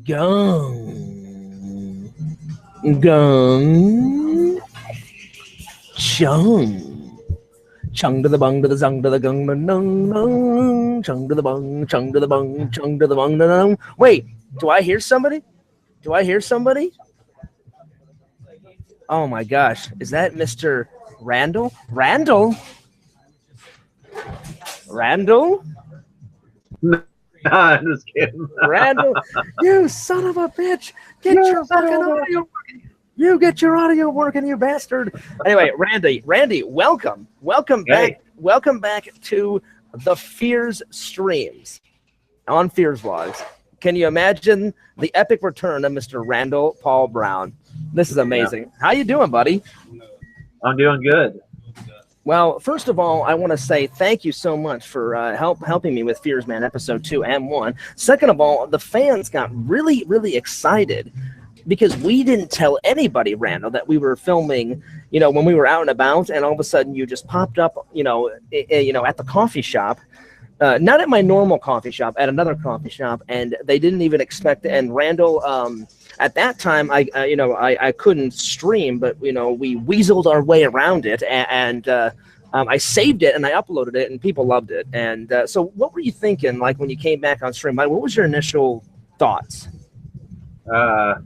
Gung. Gung. Chung. Chung to the bung to the zung to the gung nung nung. Chung to the bung, chung to the bung, chung to the bung nung. Wait, do I hear somebody? Do I hear somebody? Oh my gosh, is that Mr. Randall? Randall? Randall? No, I'm just kidding. Randall, you son of a bitch! Get your fucking audio working! You get your audio working, you bastard! Anyway, Randy, welcome back, welcome back to the Fears streams on Fears Vlogs. Can you imagine the epic return of Mr. Randall Paul Brown? This is amazing. Yeah. How you doing, buddy? I'm doing good. Well, first of all, I want to say thank you so much for helping me with Fearsman episode 2 and 1. Second of all, the fans got really, really excited because we didn't tell anybody, Randall, that we were filming, when we were out and about, and all of a sudden you just popped up, at the coffee shop. Not at my normal coffee shop, at another coffee shop, and they didn't even expect it. And Randall, at that time, I couldn't stream, but we weaseled our way around it, and I saved it and I uploaded it, and people loved it. And so, what were you thinking, like when you came back on stream? What was your initial thoughts? Like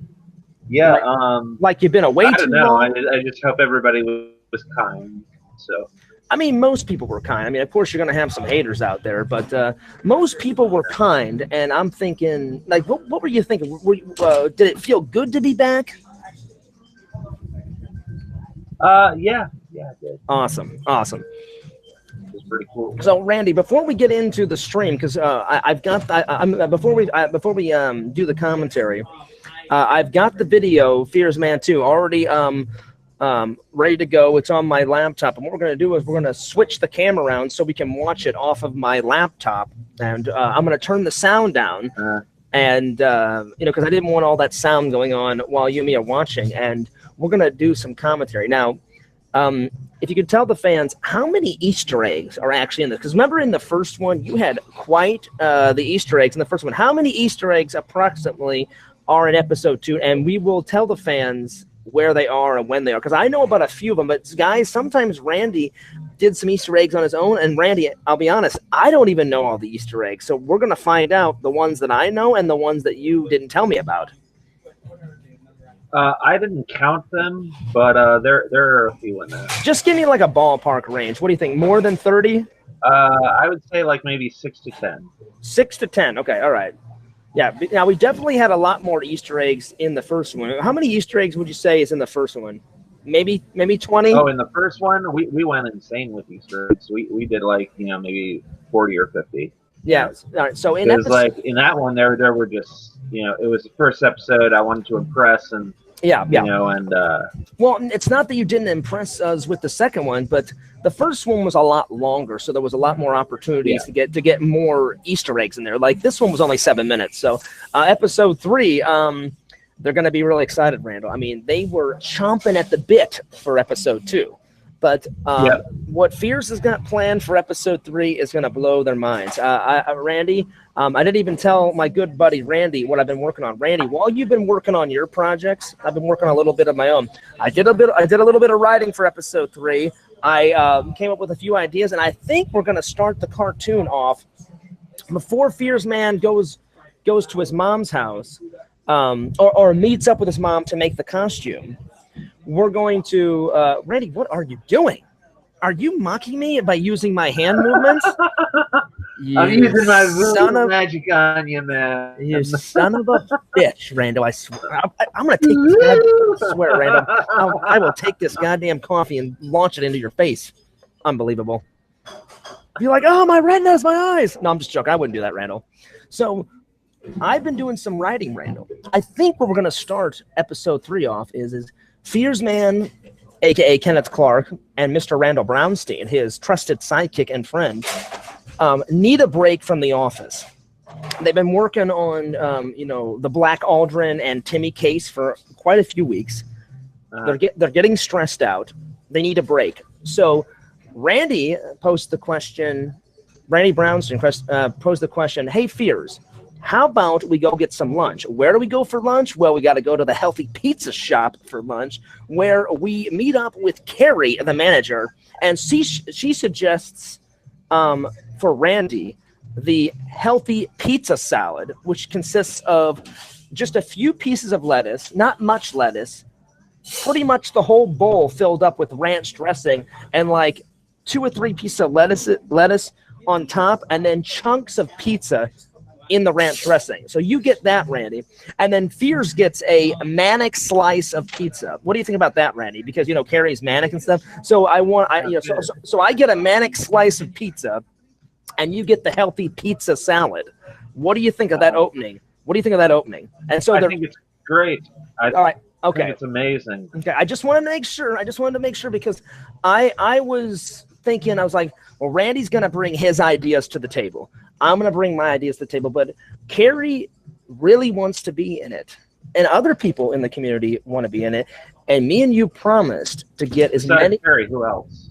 you've been away too long. I just hope everybody was kind. So. I mean, most people were kind. I mean, of course, you're going to have some haters out there, but most people were kind. And I'm thinking, like, what were you thinking? Did it feel good to be back? Yeah, it did. Awesome. It was pretty cool. So, Randy, before we get into the stream, because before we do the commentary, I've got the video Fearsman 2 already ready to go. It's on my laptop, and what we're going to do is we're going to switch the camera around so we can watch it off of my laptop, and I'm going to turn the sound down, and because I didn't want all that sound going on while you and me are watching, and we're going to do some commentary. Now, if you could tell the fans how many Easter eggs are actually in this, because remember in the first one, you had quite the Easter eggs in the first one. How many Easter eggs approximately are in episode 2? And we will tell the fans where they are and when they are, because I know about a few of them, but guys, sometimes Randy did some Easter eggs on his own, and Randy, I'll be honest, I don't even know all the Easter eggs, so we're going to find out the ones that I know and the ones that you didn't tell me about. I didn't count them, but there are a few in there. Just give me like a ballpark range. What do you think, more than 30? I would say like maybe 6 to 10. 6 to 10, okay, all right. Yeah, now we definitely had a lot more Easter eggs in the first one. How many Easter eggs would you say is in the first one? Maybe 20? Oh, in the first one, we went insane with Easter eggs. We did like, maybe 40 or 50. Yeah. All right. So in that one, there were just, it was the first episode. I wanted to impress, and well, it's not that you didn't impress us with the second one, but the first one was a lot longer, so there was a lot more opportunities to get more Easter eggs in there. Like this one was only 7 minutes. So episode 3, they're going to be really excited, Randall. I mean, they were chomping at the bit for episode 2. But what Fears has got planned for episode 3 is going to blow their minds. Randy, I didn't even tell my good buddy Randy what I've been working on. Randy, while you've been working on your projects, I've been working on a little bit of my own. I did a little bit of writing for episode 3. I came up with a few ideas, and I think we're going to start the cartoon off before Fearsman goes to his mom's house, or meets up with his mom to make the costume. We're going to Randy, what are you doing? Are you mocking me by using my hand movements? I'm using my voodoo magic on you, man. You son of a bitch, Randall. I swear. I'm going to take this I swear, Randall. I will take this goddamn coffee and launch it into your face. Unbelievable. You're like, oh, my retinas, my eyes. No, I'm just joking. I wouldn't do that, Randall. So I've been doing some writing, Randall. I think where we're going to start episode 3 off is Fearsman, a.k.a. Kenneth Clark, and Mr. Randall Brownstein, his trusted sidekick and friend, need a break from the office. They've been working on, the Black Aldrin and Timmy case for quite a few weeks. They're getting stressed out. They need a break. So Randy posed the question. Randy Brownstein posed the question, hey, Fears, how about we go get some lunch? Where do we go for lunch? Well, we got to go to the Healthy Pizza Shop for lunch, where we meet up with Carrie, the manager, and she suggests for Randy the Healthy Pizza Salad, which consists of just a few pieces of lettuce, not much lettuce, pretty much the whole bowl filled up with ranch dressing, and like 2 or 3 pieces of lettuce on top, and then chunks of pizza in the ranch dressing. So you get that, Randy. And then Fears gets a manic slice of pizza. What do you think about that, Randy? Because, you know, Carrie's manic and stuff. So so I get a manic slice of pizza, and you get the Healthy Pizza Salad. What do you think of that opening? What do you think of that opening? And so I think it's great. All right. Okay. I think it's amazing. Okay. I just wanted to make sure because I was thinking, I was like, well, Randy's going to bring his ideas to the table. I'm going to bring my ideas to the table, but Carrie really wants to be in it. And other people in the community want to be in it. And me and you promised to get as many. Carrie, who else?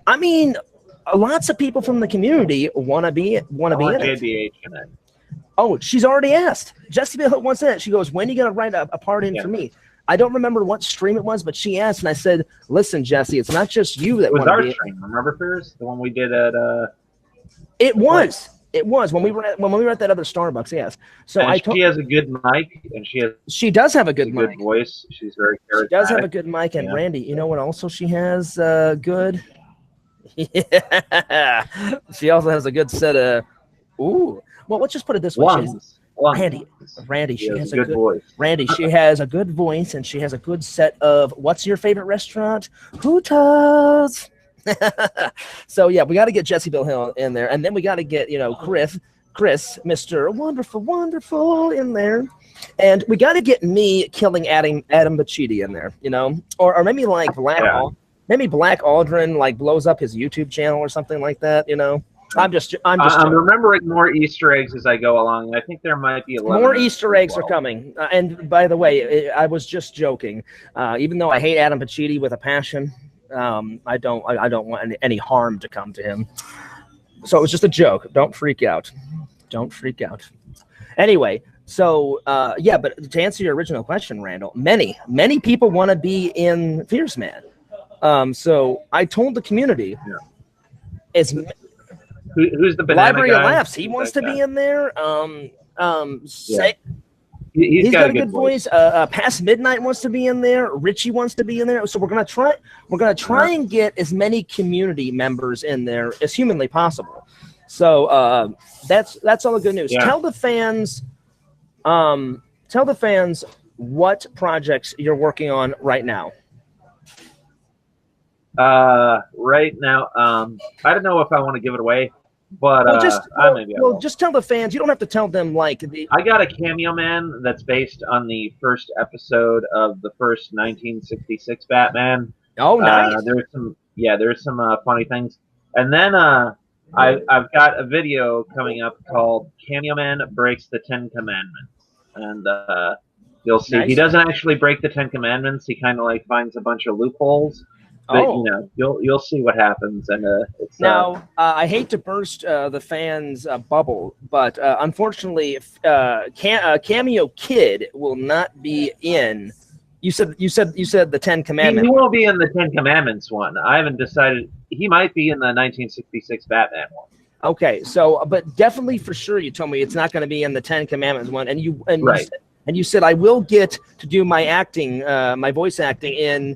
I mean, lots of people from the community want to be in JBH in it. Oh, she's already asked. Jessie Bill wants in it. She goes, when are you going to write a part in for me? I don't remember what stream it was, but she asked, and I said, listen, Jessie, it's not just you that want to be. It was our stream. Remember, Fears? The one we did at It was. It was when we were at that other Starbucks. Yes. So she has a good mic, and she does have a good mic. Good voice. She's very charismatic. She does have a good mic, and Randy, you know what? Also, she has good. Yeah. She also has a good set of. Ooh. Well, let's just put it this way. Randy, she has a good voice. Randy, she has a good voice, and she has a good set of. What's your favorite restaurant? Hooters. So yeah, we got to get Jessie Bill Hill in there, and then we got to get Chris, Mr. Wonderful in there, and we got to get me killing Adam Bachidi in there, or maybe like Black Aldrin like blows up his YouTube channel or something like that, I'm remembering more Easter eggs as I go along. I think there might be more Easter eggs are coming. And by the way, I was just joking. Even though I hate Adam Bachidi with a passion, I don't want any harm to come to him. So it was just a joke. Don't freak out. Don't freak out. Anyway, so but to answer your original question, Randall, many people want to be in Fearsman. So I told the community, who's the banana Library guy? of Laughs? He wants to be in there. He's got a good voice. Past Midnight wants to be in there. Richie wants to be in there. So we're gonna try and get as many community members in there as humanly possible. So that's all the good news. Tell the fans what projects you're working on right now. Right now, I don't know if I want to give it away, but just tell the fans. You don't have to tell them I got a cameo man that's based on the first episode of the first 1966 Batman. Oh, nice. There's some funny things, and then I've got a video coming up called "Cameo Man Breaks the 10 Commandments," and you'll see he doesn't actually break the 10 Commandments. He kind of finds a bunch of loopholes. But, you'll see what happens, and it's I hate to burst the fans' bubble, but unfortunately, Cameo Kid will not be in. You said the 10 Commandments. He won't be in the 10 Commandments one. I haven't decided. He might be in the 1966 Batman one. Okay, so but definitely for sure, you told me it's not going to be in the 10 Commandments one, and you said I will get to do my acting, my voice acting in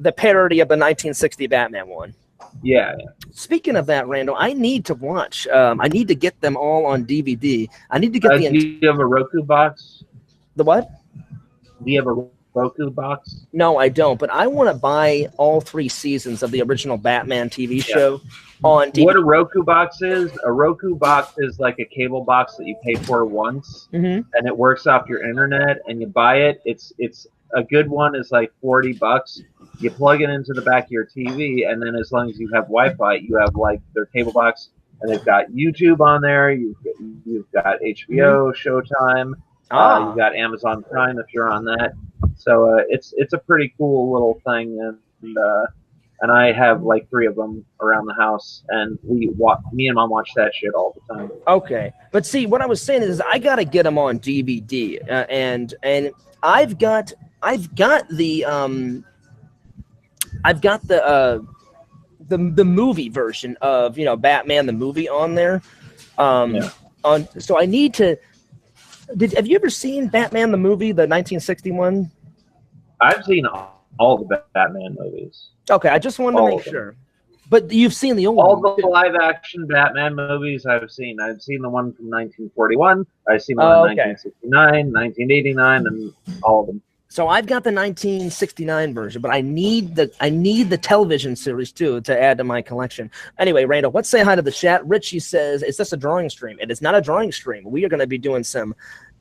the parody of the 1960 Batman one. Yeah. Speaking of that, Randall, I need to watch. I need to get them all on DVD. I need to get do you have a Roku box? The what? Do you have a Roku box? No, I don't. But I want to buy all 3 seasons of the original Batman TV show on DVD. What a Roku box is? A Roku box is like a cable box that you pay for once, and it works off your internet, and you buy it. It's a good one is like $40. You plug it into the back of your TV, and then as long as you have Wi-Fi, you have their cable box, and they've got YouTube on there. You've got HBO, Showtime. You've got Amazon Prime if you're on that. So it's a pretty cool little thing, and and I have like 3 of them around the house, and me and Mom watch that shit all the time. Okay, but see, what I was saying is I gotta get them on DVD, and I've got the the movie version of Batman the movie on there. So I need to. Have you ever seen Batman the movie, the 1961? I've seen all the Batman movies. Okay, I just wanted to make sure. But you've seen the old all one, the live-action Batman movies I've seen. I've seen the one from 1941. I've seen the one in 1969, 1989, and all of them. So I've got the 1969 version, but I need the television series too to add to my collection. Anyway, Randall, let's say hi to the chat. Richie says, "Is this a drawing stream?" It is not a drawing stream. We are going to be doing some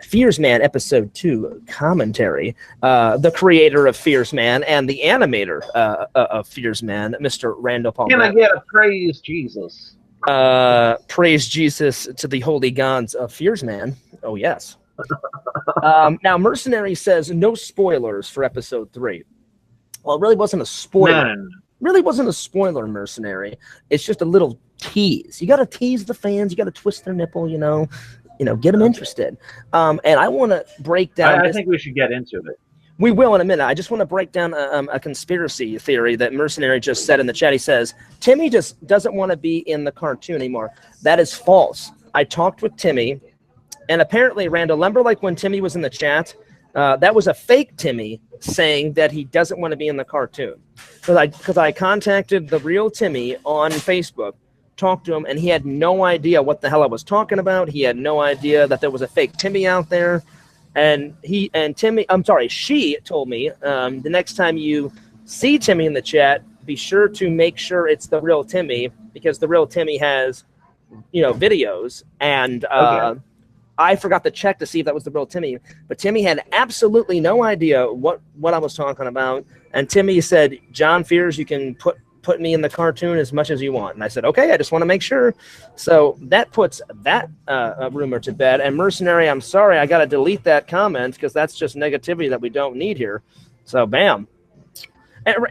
Fearsman episode 2 commentary. The creator of Fearsman and the animator of Fearsman, Mr. Randall Paul. Can I get a praise Jesus? Praise Jesus to the holy gods of Fearsman. Oh yes. Now, Mercenary says no spoilers for episode 3. Well, it really wasn't a spoiler. Man. Really wasn't a spoiler, Mercenary. It's just a little tease. You got to tease the fans. You got to twist their nipple. Get them interested. And I want to break down. I think we should get into it. We will in a minute. I just want to break down a conspiracy theory that Mercenary just said in the chat. He says Timmy just doesn't want to be in the cartoon anymore. That is false. I talked with Timmy. And apparently, Randall, remember like when Timmy was in the chat, that was a fake Timmy saying that he doesn't want to be in the cartoon. Because I contacted the real Timmy on Facebook, talked to him, and he had no idea what the hell I was talking about. He had no idea that there was a fake Timmy out there. And she told me the next time you see Timmy in the chat, be sure to make sure it's the real Timmy, because the real Timmy has, videos. And I forgot to check to see if that was the real Timmy, but Timmy had absolutely no idea what I was talking about. And Timmy said, "John Fears, you can put me in the cartoon as much as you want." And I said, "Okay, I just want to make sure." So that puts that rumor to bed. And Mercenary, I'm sorry, I got to delete that comment because that's just negativity that we don't need here. So bam.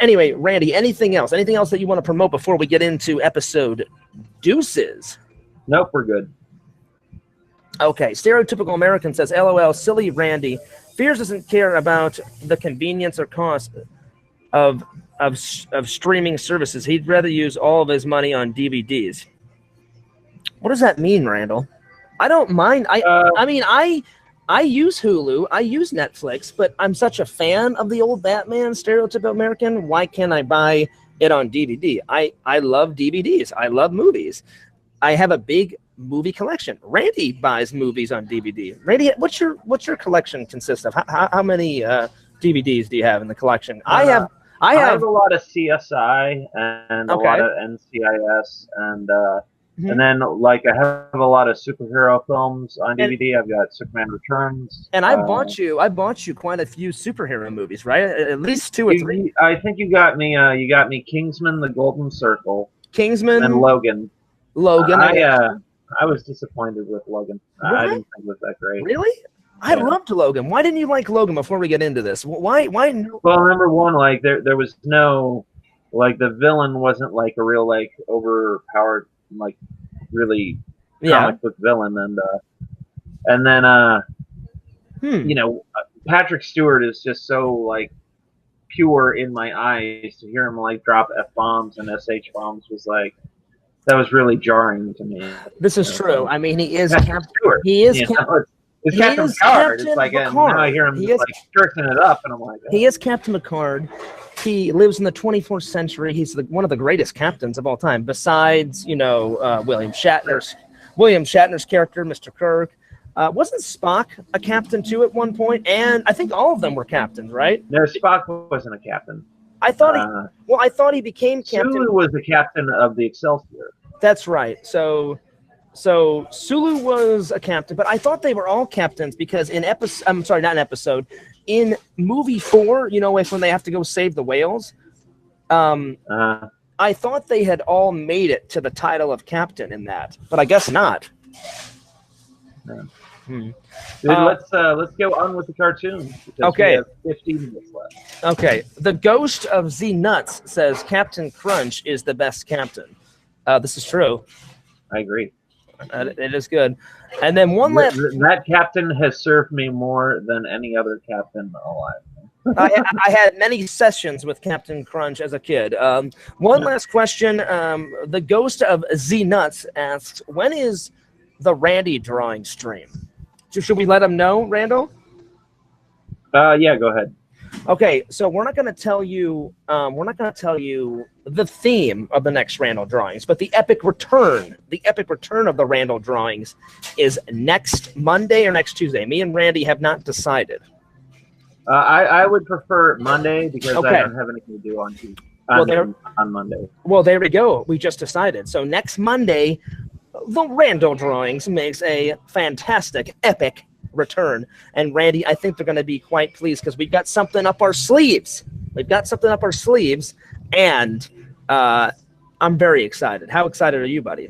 Anyway, Randy, anything else that you want to promote before we get into episode deuces? Nope, we're good. Okay, Stereotypical American says, "LOL, silly Randy. Fears doesn't care about the convenience or cost of streaming services. He'd rather use all of his money on DVDs." What does that mean, Randall? I don't mind. I use Hulu, I use Netflix, but I'm such a fan of the old Batman, Stereotypical American. Why can't I buy it on DVD? I love DVDs. I love movies. I have a big movie collection. Randy buys movies on DVD. Randy, what's your collection consist of? How many DVDs do you have in the collection? I have a lot of CSI and a lot of NCIS and then like I have a lot of superhero films on DVD. I've got Superman Returns. And I bought you quite a few superhero movies, right? At least 2 or 3. I think you got me Kingsman: The Golden Circle. Kingsman and Logan. I was disappointed with Logan. Really? I didn't think it was that great. Really? I loved Logan. Why didn't you like Logan before we get into this? Why? Well, number one, like there was no, like the villain wasn't like a real like overpowered like really comic book villain, and then Patrick Stewart is just so like pure in my eyes. To hear him like drop F-bombs and SH bombs was like. That was really jarring to me. This is true. I mean, he is Captain Stewart. He is Captain Picard. It's like, and now I hear him like jerking it up, and I'm like, he is Captain Picard. He lives in the 24th century. He's one of the greatest captains of all time, besides William Shatner's character, Mr. Kirk. Wasn't Spock a captain too at one point? And I think all of them were captains, right? No, Spock wasn't a captain. I thought he became captain. Sulu was the captain of the Excelsior. That's right. So Sulu was a captain, but I thought they were all captains because in movie 4, when they have to go save the whales, I thought they had all made it to the title of captain in that, but I guess not. Yeah. Dude, let's go on with the cartoon. Okay. We have 15 minutes left. Okay. The Ghost of Z Nuts says Captain Crunch is the best captain. This is true. I agree. It is good. And then one last. That captain has served me more than any other captain alive. I had many sessions with Captain Crunch as a kid. One last question. The Ghost of Z Nuts asks, when is the Randy drawing stream? Should we let him know, Randall? Yeah, go ahead. Okay, so we're not going to tell you. We're not going to tell you the theme of the next Randall drawings, but the epic return. The epic return of the Randall drawings is next Monday or next Tuesday. Me and Randy have not decided. I would prefer Monday because I don't have anything to do on Tuesday. On Monday. Well, there we go. We just decided. So next Monday, the Randall drawings makes a fantastic, epic return. And Randy, I think they're going to be quite pleased because we've got something up our sleeves. And I'm very excited. How excited are you, buddy?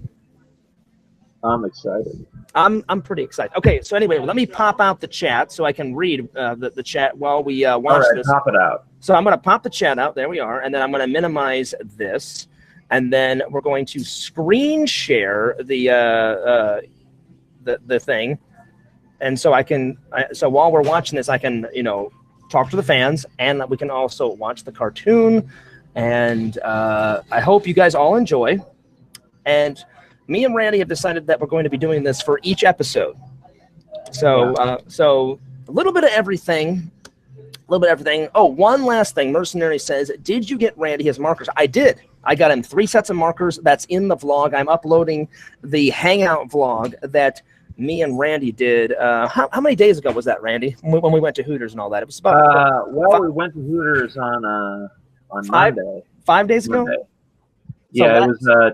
I'm excited. I'm pretty excited. Okay, so anyway, let me pop out the chat so I can read the chat while we watch this. Pop it out. So I'm going to pop the chat out. There we are. And then I'm going to minimize this. And then we're going to screen share the thing. And so so while we're watching this, I can, talk to the fans, and we can also watch the cartoon. And I hope you guys all enjoy. And me and Randy have decided that we're going to be doing this for each episode. So, so a little bit of everything. Oh, one last thing. Mercenary says, did you get Randy his markers? I did. I got him 3 sets of markers. That's in the vlog. I'm uploading the Hangout vlog that me and Randy did. How many days ago was that, Randy? When we went to Hooters and all that? It was about. We went to Hooters on Monday. 5 days ago. Monday. Yeah, it was.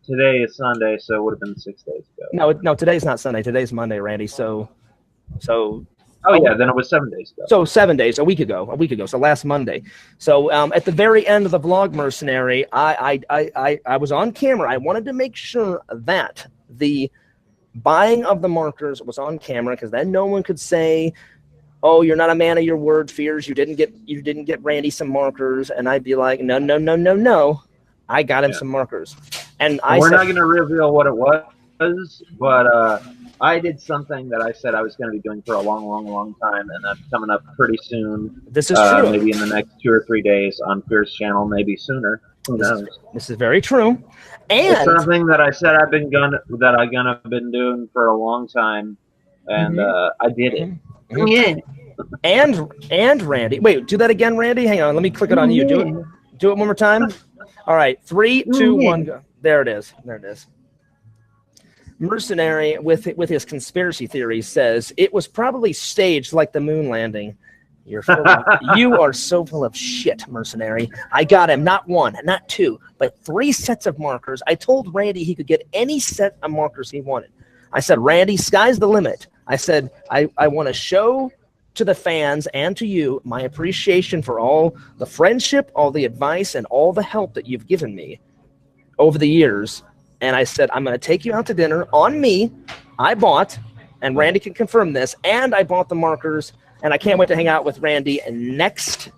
Today is Sunday, so it would have been 6 days ago. No, today's not Sunday. Today's Monday, Randy. So. Oh yeah, then it was 7 days ago. So 7 days, a week ago. So last Monday. So at the very end of the vlog, Mercenary, I was on camera. I wanted to make sure that the buying of the markers was on camera, because then no one could say, "Oh, you're not a man of your word, Fears. You didn't get Randy some markers." And I'd be like, "No. I got him some markers." And we're not going to reveal what it was, but I did something that I said I was going to be doing for a long time, and that's coming up pretty soon. This is true. Maybe in the next 2 or 3 days on Fears channel, maybe sooner. Who knows? This is very true. And it's something that I said I've been doing for a long time, and I did it. Yeah. And Randy, wait, do that again, Randy. Hang on, let me click it on you. Do it one more time. All right, 3, 2, 1, go. There it is. Mercenary, with his conspiracy theory, says it was probably staged like the moon landing. You are so full of shit, Mercenary. I got him not 1, not 2, but 3 sets of markers. I told Randy he could get any set of markers he wanted. I said, Randy, sky's the limit. I said, I want to show to the fans and to you my appreciation for all the friendship, all the advice, and all the help that you've given me over the years. And I said, I'm going to take you out to dinner on me. I bought, and Randy can confirm this, and I bought the markers, and I can't wait to hang out with Randy next.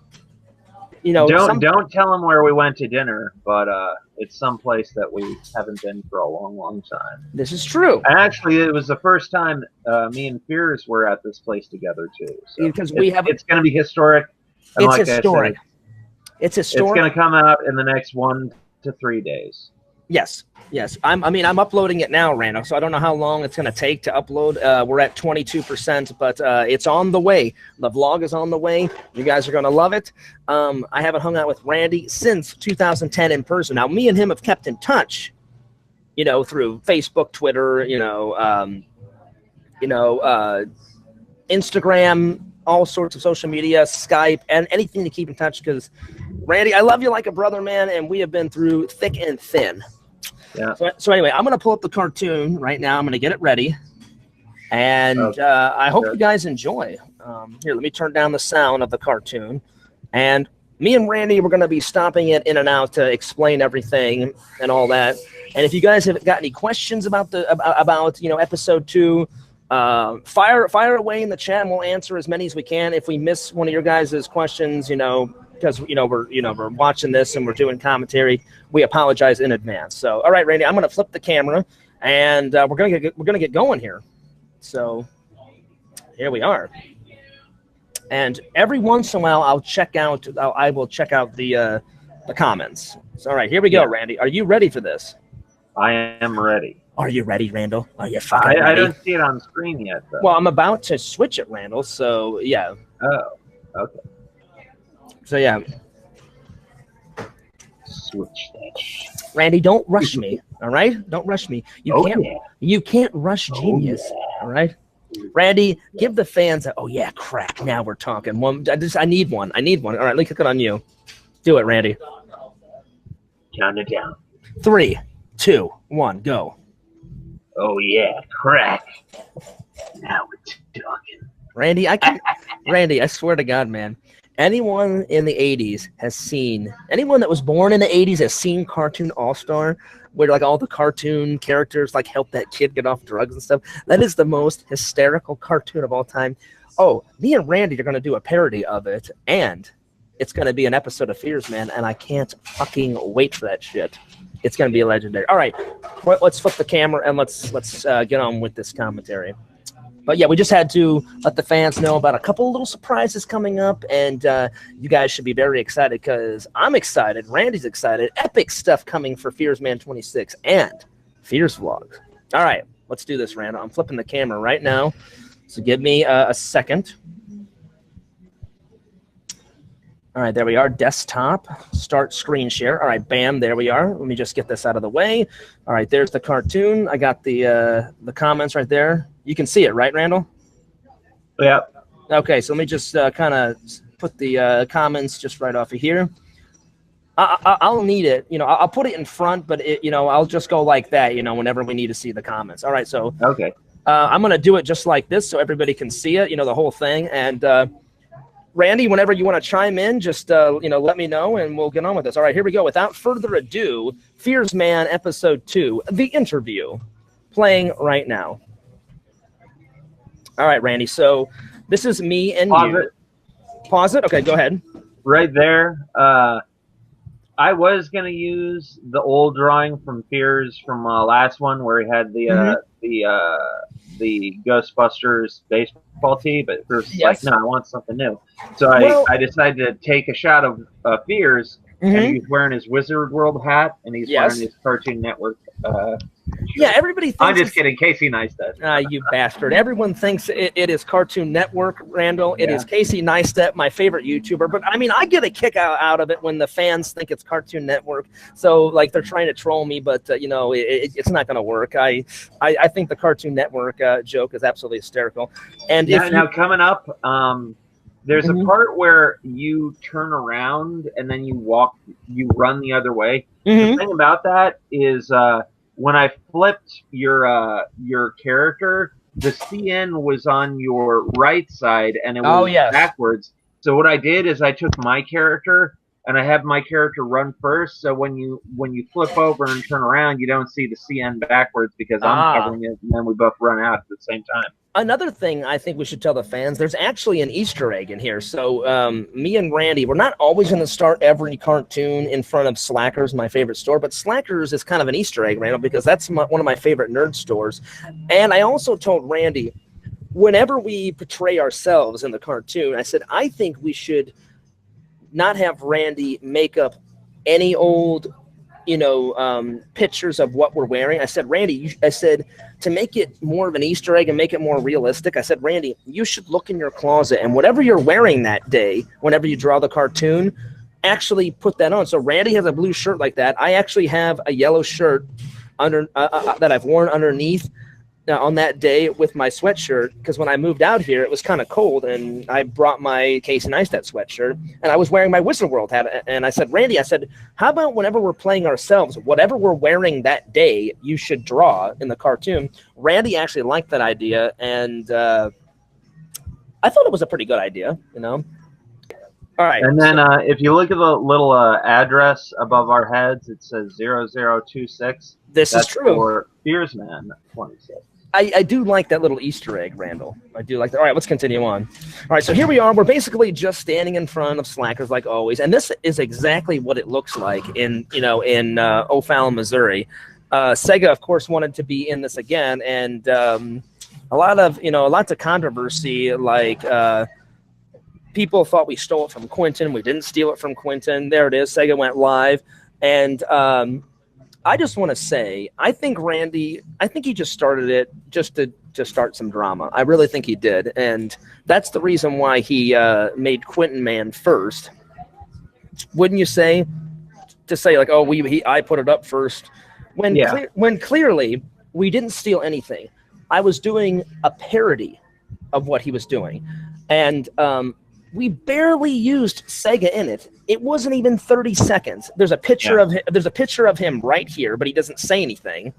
Don't tell him where we went to dinner, but it's someplace that we haven't been for a long time. This is true. And actually, it was the first time me and Fears were at this place together too. So because it's going to be historic. And it's historic. It's historic. It's going to come out in the next 1 to 3 days. Yes. I'm uploading it now, Randall, so I don't know how long it's going to take to upload. We're at 22%, but it's on the way. The vlog is on the way. You guys are going to love it. I haven't hung out with Randy since 2010 in person. Now, me and him have kept in touch, through Facebook, Twitter, Instagram, all sorts of social media, Skype, and anything to keep in touch, because Randy, I love you like a brother, man, and we have been through thick and thin. Yeah. So anyway, I'm going to pull up the cartoon right now. I'm going to get it ready, and I hope you guys enjoy. Here, let me turn down the sound of the cartoon, and me and Randy, we're going to be stopping it in and out to explain everything and all that. And if you guys have got any questions about episode 2, Fire away in the chat, and we'll answer as many as we can. If we miss one of your guys' questions, because we're watching this and we're doing commentary, we apologize in advance. So, all right, Randy, I'm going to flip the camera, and we're gonna get going here. So, here we are. And every once in a while, I will check out the comments. So, all right, here we go, Randy. Are you ready for this? I am ready. Are you ready, Randall? Are you fucking ready? I don't see it on screen yet, though. Well, I'm about to switch it, Randall. So, yeah. Oh, okay. So, yeah. Switch that shit. Randy, don't rush me, all right? Don't rush me. You can't rush genius, all right? Randy, give the fans a, oh, yeah, crack. Now we're talking. I need one. All right, let me click it on you. Do it, Randy. Count it down. 3, 2, 1, go. Oh, yeah, crack. Now we're talking. Randy, I swear to God, man. Anyone in the 80s has seen, anyone that was born in the 80s has seen Cartoon All-Star, where like all the cartoon characters like help that kid get off drugs and stuff. That is the most hysterical cartoon of all time. Oh, me and Randy are going to do a parody of it, and it's going to be an episode of Fearsman, and I can't fucking wait for that shit. It's going to be legendary. All right, let's flip the camera and let's get on with this commentary. But yeah, we just had to let the fans know about a couple of little surprises coming up, and you guys should be very excited because I'm excited. Randy's excited. Epic stuff coming for Fearsman 26 and Fears Vlogs. All right, let's do this, Randall. I'm flipping the camera right now, so give me a second. All right, there we are. Desktop, start screen share. All right, bam, there we are. Let me just get this out of the way. All right, there's the cartoon. I got the comments right there. You can see it, right, Randall? Yeah. Okay, so let me just kind of put the comments just right off of here. I'll need it. I'll put it in front, but I'll just go like that. Whenever we need to see the comments. All right, so okay. I'm gonna do it just like this so everybody can see it. The whole thing. And Randy, whenever you want to chime in, just let me know and we'll get on with this. All right, here we go. Without further ado, Fearsman Episode 2, The Interview, playing right now. All right, Randy. So this is me and you. Pause it. Okay, go ahead. Right there. I was gonna use the old drawing from Fears from last one where he had the Ghostbusters baseball tee, but Fears like, no, I want something new. So I decided to take a shot of Fears, and he's wearing his Wizard World hat, and he's wearing his Cartoon Network. Yeah, everybody thinks. I'm just kidding. Casey Neistat. You bastard. Everyone thinks it is Cartoon Network, Randall. It is Casey Neistat, my favorite YouTuber. But, I mean, I get a kick out of it when the fans think it's Cartoon Network. So, like, they're trying to troll me, but, it's not going to work. I think the Cartoon Network joke is absolutely hysterical. And now coming up, there's a part where you turn around and then you run the other way. The thing about that is when I flipped your character, the CN was on your right side and it was backwards. So what I did is I took my character and I have my character run first. So when you flip over and turn around, you don't see the CN backwards because I'm covering it, and then we both run out at the same time. Another thing I think we should tell the fans, there's actually an Easter egg in here. So me and Randy, we're not always going to start every cartoon in front of Slackers, my favorite store, but Slackers is kind of an Easter egg, Randall, because that's one of my favorite nerd stores. And I also told Randy, whenever we portray ourselves in the cartoon, I said, I think we should not have Randy make up any old pictures of what we're wearing. I said, Randy, to make it more of an Easter egg and make it more realistic, I said, Randy, you should look in your closet and whatever you're wearing that day, whenever you draw the cartoon, actually put that on. So Randy has a blue shirt like that. I actually have a yellow shirt under that I've worn underneath on that day with my sweatshirt, because when I moved out here, it was kind of cold, and I brought my Casey Neistat sweatshirt, and I was wearing my Wizard World hat, and I said, Randy, how about whenever we're playing ourselves, whatever we're wearing that day, you should draw in the cartoon. Randy actually liked that idea, and I thought it was a pretty good idea, All right. And then if you look at the little address above our heads, it says 0026. This is true. For Fearsman 26. I do like that little Easter egg, Randall. I do like that. All right, let's continue on. All right, so here we are. We're basically just standing in front of Slackers like always, and this is exactly what it looks like in O'Fallon, Missouri. Sega, of course, wanted to be in this again, and lots of controversy. Like people thought we stole it from Quentin. We didn't steal it from Quentin. There it is. Sega went live, and I just want to say, I think he just started it just to start some drama. I really think he did. And that's the reason why he made Quentin Man first. Wouldn't you say? To say like, oh, I put it up first. When clearly we didn't steal anything. I was doing a parody of what he was doing. And we barely used Sega in it. It wasn't even 30 seconds. There's a picture of him. There's a picture of him right here, but he doesn't say anything.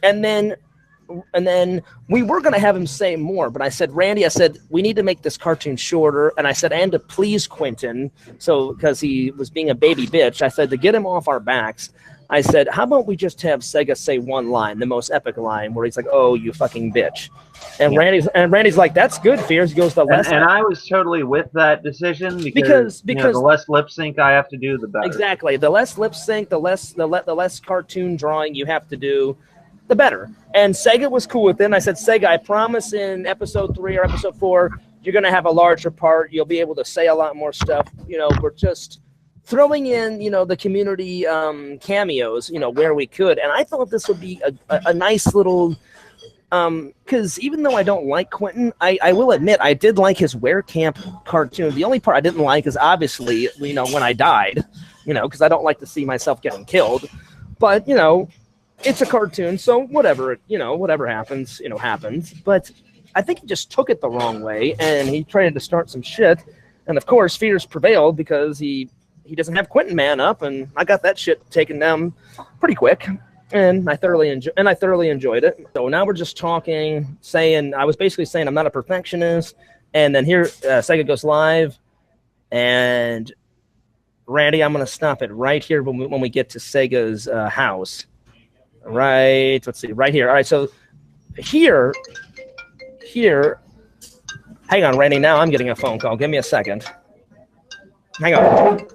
And then we were going to have him say more, but I said, Randy, we need to make this cartoon shorter. And I said, and to please Quentin, because he was being a baby bitch, I said, to get him off our backs, I said, how about we just have Sega say one line, the most epic line, where he's like, "Oh, you fucking bitch," and Randy's like, "That's good, Fears." He goes, "The less." And I was totally with that decision because the less lip sync I have to do, the better. Exactly, the less lip sync, the less cartoon drawing you have to do, the better. And Sega was cool with it. And I said, Sega, I promise in episode 3 or episode 4, you're gonna have a larger part. You'll be able to say a lot more stuff. We're just throwing in, the community cameos, where we could. And I thought this would be a nice little, because even though I don't like Quentin, I will admit I did like his Were Camp cartoon. The only part I didn't like is obviously, when I died, because I don't like to see myself getting killed. But, it's a cartoon, so whatever, whatever happens, happens. But I think he just took it the wrong way, and he tried to start some shit. And, of course, Fears prevailed because he doesn't have Quentin Man up, and I got that shit taken down pretty quick, and I thoroughly enjoyed it. So now we're just talking, I was basically saying I'm not a perfectionist, and then here Sega goes live, and Randy, I'm going to stop it right here when we get to Sega's house. Right, let's see, right here. All right, so here. Hang on, Randy. Now I'm getting a phone call. Give me a second. Hang on.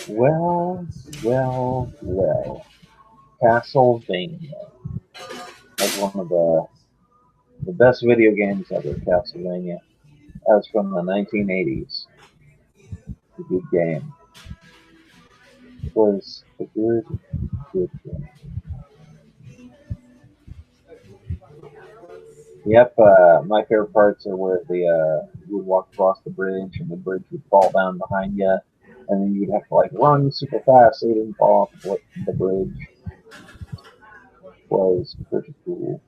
Well. Castlevania. That's one of the best video games ever, Castlevania. That's from the 1980s. A good game. It was a good game. Yep, my favorite parts are where you would walk across the bridge and the bridge would fall down behind you, and then you'd have to run super fast so you didn't fall off the bridge. It was pretty cool.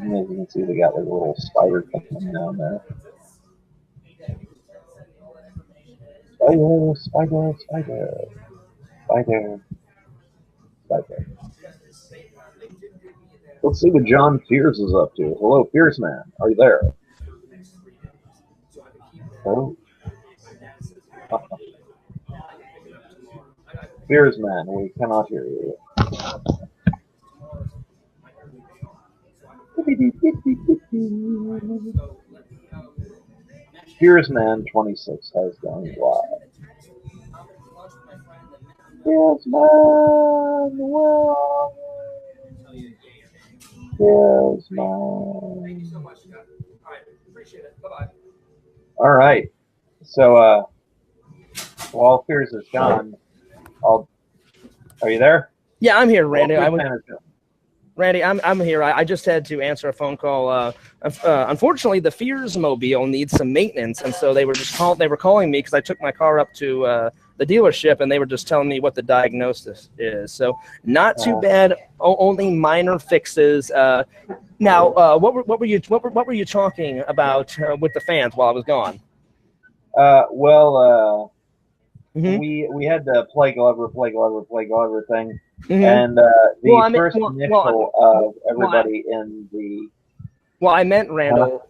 And as you can see, they got a little spider coming down there. Spider. Let's see what John Fears is up to. Hello, Fearsman. Are you there? Oh. Fearsman, we cannot hear you. Fearsman 26 has gone live. Fearsman, where are you? Fearsman. Thank you so much, Scott. All right, appreciate it. Bye-bye. All right. So, while Fears is gone, are you there? Yeah, I'm here, Randy. Randy, I'm here. I just had to answer a phone call. Unfortunately, the Fearsmobile needs some maintenance, and so they were calling me because I took my car up to the dealership, and they were just telling me what the diagnosis is. So not too bad. Only minor fixes. Now, what were you talking about with the fans while I was gone? We had the play Glover thing, and the first initial of everybody in the. Well, I meant Randall.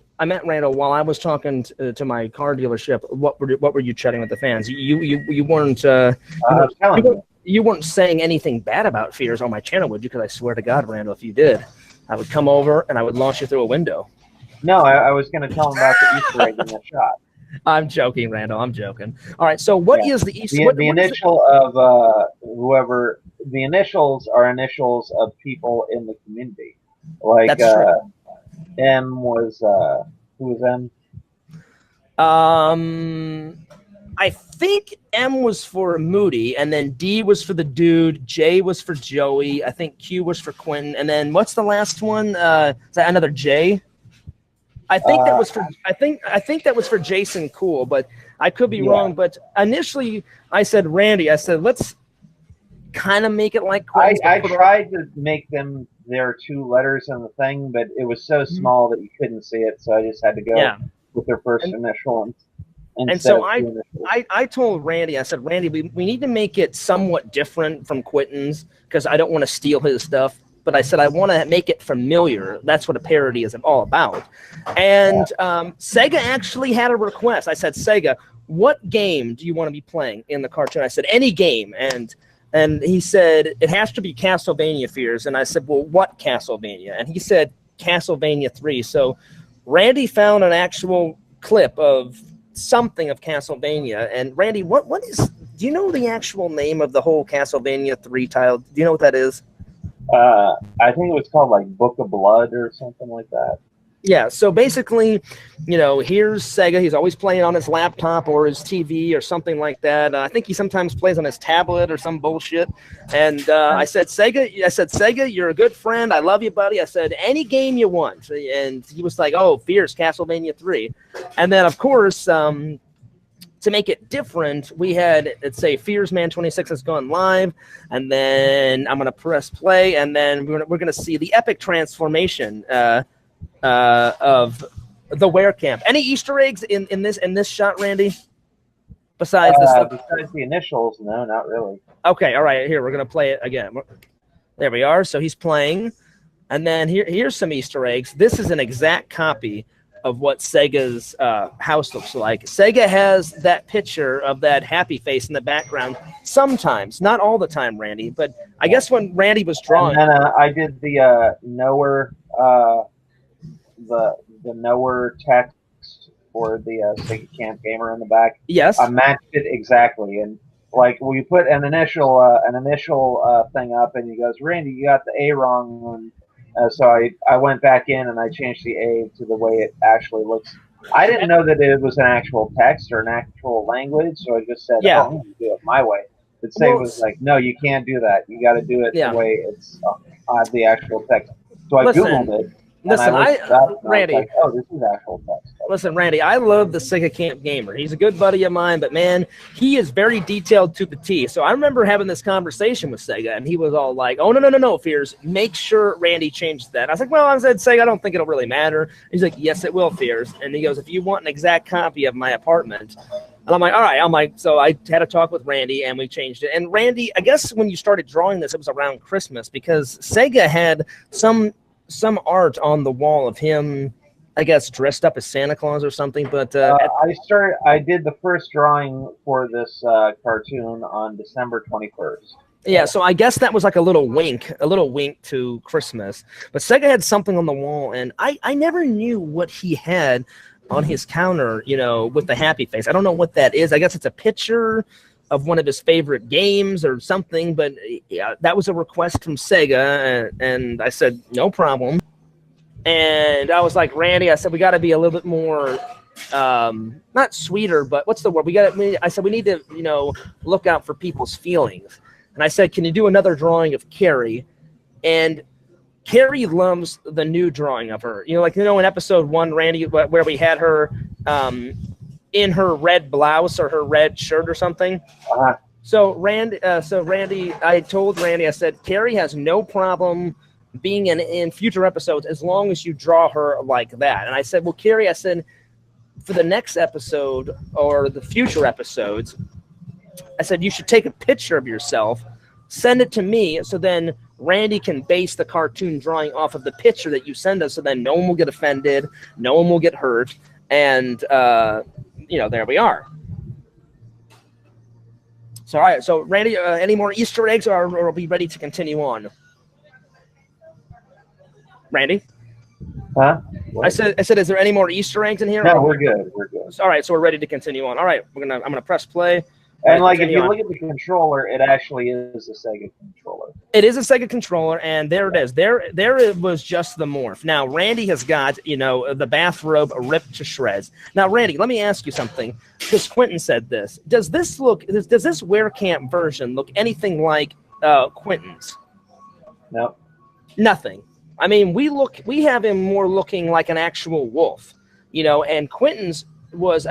While I was talking to my car dealership, what were you chatting with the fans? You weren't. You weren't saying anything bad about Fears on my channel, would you? Because I swear to God, Randall, if you did, I would come over and I would launch you through a window. No, I was going to tell them about the Easter egg in that shot. I'm joking, Randall. I'm joking. All right. So, what is the Easter? The initial of whoever. The initials are initials of people in the community. Like M was who was M? I think M was for Moody, and then D was for the dude. J was for Joey. I think Q was for Quentin, and then what's the last one? Is that another J? I think that was for. I think that was for Jason Cool, but I could be wrong. But initially, I said Randy. I said let's kind of make it like Quentin's. I tried to make them their 2 letters in the thing, but it was so small that you couldn't see it, so I just had to go with their first initial. And so I told Randy, I said, Randy, we need to make it somewhat different from Quentin's because I don't want to steal his stuff. But I said I want to make it familiar. That's what a parody is all about. And Sega actually had a request. I said, Sega, what game do you want to be playing in the cartoon? I said, any game. And he said, it has to be Castlevania Fears. And I said, well, what Castlevania? And he said, Castlevania 3. So Randy found an actual clip of something of Castlevania. And Randy, what is, do you know the actual name of the whole Castlevania 3 title? Do you know what that is? I think it was called like Book of Blood or something like that. Yeah, so basically, here's Sega. He's always playing on his laptop or his TV or something like that. I think he sometimes plays on his tablet or some bullshit. And I said, Sega, you're a good friend. I love you, buddy. I said, any game you want. And he was like, oh, Fierce, Castlevania 3. And then, of course, to make it different, we had, let's say, Fearsman 26 has gone live, and then I'm going to press play, and then we're going to see the epic transformation of the Werecamp. Any Easter eggs in this shot, Randy? Besides the initials, no, not really. Okay, all right. Here, we're going to play it again. There we are. So he's playing, and then here's some Easter eggs. This is an exact copy of what Sega's house looks like. Sega has that picture of that happy face in the background sometimes, not all the time, Randy, but I guess when Randy was drawing. And then I did the knower, the knower text for the Sega Camp Gamer in the back. Yes. I matched it exactly, and like we put an initial thing up, and he goes, Randy, you got the A wrong. So I went back in and I changed the A to the way it actually looks. I didn't know that it was an actual text or an actual language, so I just said, oh, I'm going to do it my way. But Sega was like, no, you can't do that. You got to do it the way it's the actual text. So I Googled it. Listen, Randy. Like, oh, this is actual text. Listen, Randy, I love the Sega Camp Gamer. He's a good buddy of mine, but man, he is very detailed to the T. So I remember having this conversation with Sega, and he was all like, "Oh no, Fears, make sure Randy changes that." I was like, "Well," I said, "Sega, I don't think it'll really matter." He's like, "Yes, it will, Fears." And he goes, "If you want an exact copy of my apartment." And I'm like, all right. I'm like, so I had a talk with Randy, and we changed it. And Randy, I guess when you started drawing this, it was around Christmas because Sega had some art on the wall of him, I guess, dressed up as Santa Claus or something. But I did the first drawing for this cartoon on December 21st. Yeah, so I guess that was like a little wink to Christmas. But Sega had something on the wall, and I never knew what he had on his counter, with the happy face. I don't know what that is. I guess it's a picture of one of his favorite games or something, but yeah, that was a request from Sega, and I said, no problem. And I was like, Randy, I said, we got to be a little bit more, not sweeter, but what's the word? I said, we need to, look out for people's feelings. And I said, can you do another drawing of Carrie? And Carrie loves the new drawing of her. Like in episode 1, Randy, where we had her in her red blouse or her red shirt or something. So Randy, I told Randy, I said, Carrie has no problem being in future episodes as long as you draw her like that. And I said, well, Carrie, I said, for the next episode or the future episodes, I said, you should take a picture of yourself, send it to me, so then Randy can base the cartoon drawing off of the picture that you send us, so then no one will get offended, no one will get hurt, and, there we are. So, all right. So, Randy, any more Easter eggs, or are we ready to continue on? Randy? Huh? I said, is there any more Easter eggs in here? No, we're good. We're good. All right. So we're ready to continue on. All right. I'm gonna press play. And like, if you look at the controller, it actually is a Sega controller. It is a Sega controller, and there it is. There it was just the morph. Now, Randy has got, the bathrobe ripped to shreds. Now, Randy, let me ask you something, because Quentin said this. Does this Werecamp version look anything like Quentin's? No. Nothing. I mean, we have him more looking like an actual wolf, and Quentin's was